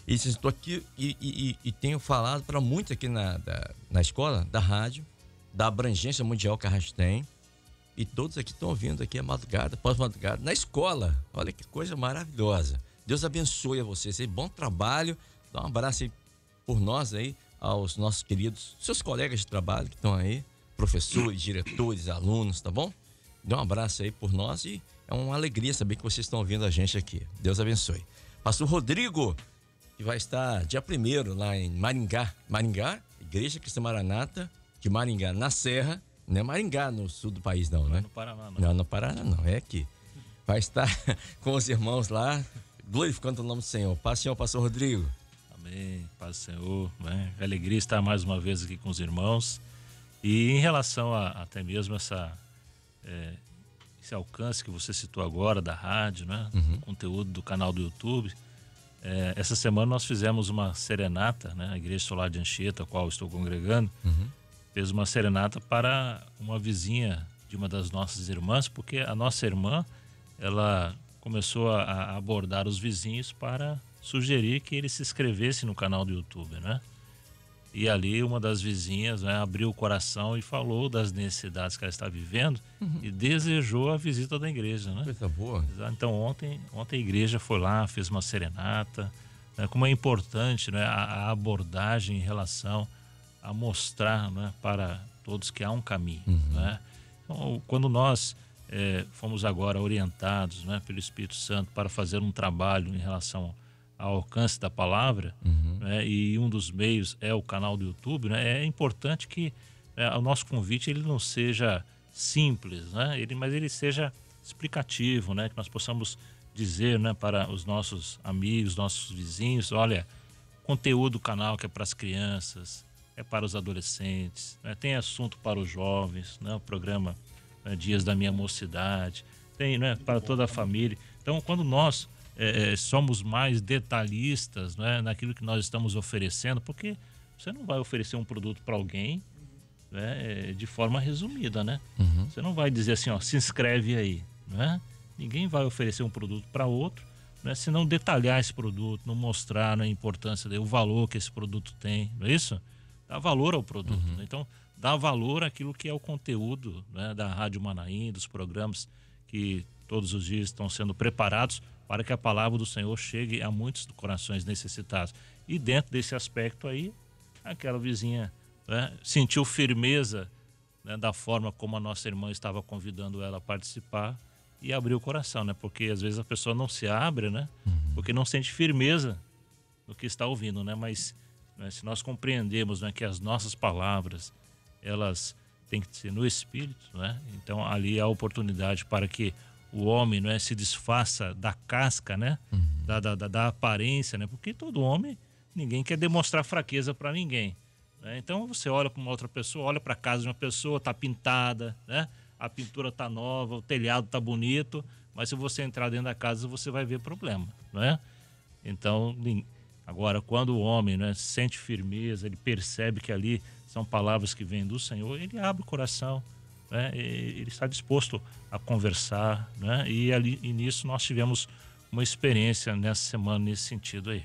E estou aqui e tenho falado para muitos aqui na escola, da rádio, da abrangência mundial que a rádio tem. E todos aqui estão ouvindo aqui a madrugada, pós-madrugada, na escola. Olha que coisa maravilhosa. Deus abençoe a vocês. Bom trabalho. Dá um abraço aí por nós aí, aos nossos queridos, seus colegas de trabalho que estão aí, professores, diretores, alunos, tá bom? Dá um abraço aí por nós e é uma alegria saber que vocês estão ouvindo a gente aqui. Deus abençoe. Pastor Rodrigo, que vai estar dia 1º lá em Maringá. Maringá, Igreja Cristã Maranata de Maringá, na Serra. Não é Maringá, no sul do país não, né? No Paraná, não. Não, no Paraná não, é aqui. Vai estar com os irmãos lá, glorificando o nome do Senhor. Paz, Senhor, pastor Rodrigo. Amém, paz do Senhor, né? Que alegria estar mais uma vez aqui com os irmãos. E em relação a até mesmo esse alcance que você citou agora da rádio, né? O conteúdo do canal do YouTube. Essa semana nós fizemos uma serenata, né? A Igreja Solar de Anchieta, a qual estou congregando, fez uma serenata para uma vizinha de uma das nossas irmãs, porque a nossa irmã, ela começou a abordar os vizinhos para sugerir que ele se inscrevesse no canal do YouTube, né? E ali uma das vizinhas, né, abriu o coração e falou das necessidades que ela está vivendo e desejou a visita da igreja, né? Coisa boa. Então ontem a igreja foi lá, fez uma serenata, né? Como é importante, né, a abordagem em relação a mostrar, né, para todos que há um caminho, né? Então, quando nós fomos agora orientados, né, pelo Espírito Santo para fazer um trabalho em relação ao alcance da palavra, né, e um dos meios é o canal do YouTube, né, é importante que o nosso convite ele não seja simples, né, mas ele seja explicativo, né, que nós possamos dizer, né, para os nossos amigos, nossos vizinhos, olha, conteúdo do canal que é para as crianças, é para os adolescentes, né, tem assunto para os jovens, né, o programa, né, Dias da Minha Mocidade, tem, né, para toda a família. Então, quando nós somos mais detalhistas, né, naquilo que nós estamos oferecendo, porque você não vai oferecer um produto para alguém, né, de forma resumida, né? Você não vai dizer assim, ó, se inscreve aí, né? Ninguém vai oferecer um produto para outro, né, se não detalhar esse produto, não mostrar, né, a importância dele, o valor que esse produto tem, não é isso? Dá valor ao produto, né? Então dá valor àquilo que é o conteúdo, né, da Rádio Manaim, dos programas que todos os dias estão sendo preparados para que a palavra do Senhor chegue a muitos corações necessitados. E dentro desse aspecto aí, aquela vizinha, né, sentiu firmeza, né, da forma como a nossa irmã estava convidando ela a participar e abriu o coração, né? Porque às vezes a pessoa não se abre, né? Porque não sente firmeza no que está ouvindo, né? Mas, né, se nós compreendemos, né, que as nossas palavras, elas têm que ser no Espírito, né? Então ali há oportunidade para que o homem, né, se desfaça da casca, né, da aparência, né, porque todo homem, ninguém quer demonstrar fraqueza para ninguém, né? Então você olha para uma outra pessoa, olha para a casa de uma pessoa, tá pintada, né, a pintura tá nova, o telhado tá bonito, mas se você entrar dentro da casa você vai ver problema, né? Então agora quando o homem, né, sente firmeza, ele percebe que ali são palavras que vêm do Senhor, ele abre o coração, né? Ele está disposto a conversar, né? E nisso nós tivemos uma experiência nessa semana nesse sentido aí.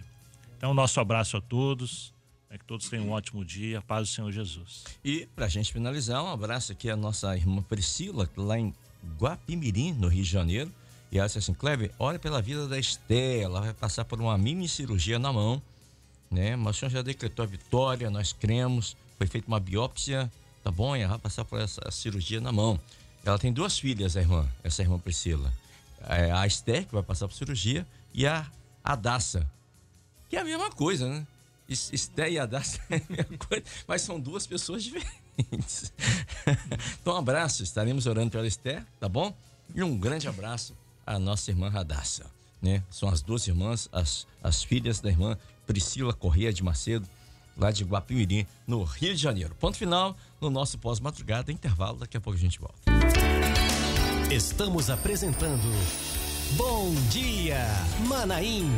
Então, nosso abraço a todos, né? Que todos tenham um ótimo dia, paz do Senhor Jesus. E para a gente finalizar, um abraço aqui à nossa irmã Priscila, lá em Guapimirim, no Rio de Janeiro. E ela disse assim, Kleber, ora pela vida da Esther, ela vai passar por uma mini cirurgia na mão, né? Mas o Senhor já decretou a vitória, nós cremos, foi feita uma biópsia, tá bom? E ela vai passar por essa cirurgia na mão. Ela tem 2 filhas, essa irmã Priscila. A Esther, que vai passar por cirurgia, e a Adassa, que é a mesma coisa, né? Esther e Adassa é a mesma coisa, mas são 2 pessoas diferentes. Então, um abraço, estaremos orando pela Esther, tá bom? E um grande abraço à nossa irmã Adassa, né? São as 2 irmãs, as filhas da irmã Priscila Corrêa de Macedo, lá de Guapimirim, no Rio de Janeiro. Ponto final no nosso pós-madrugada, intervalo, daqui a pouco a gente volta. Estamos apresentando Bom Dia Manaim.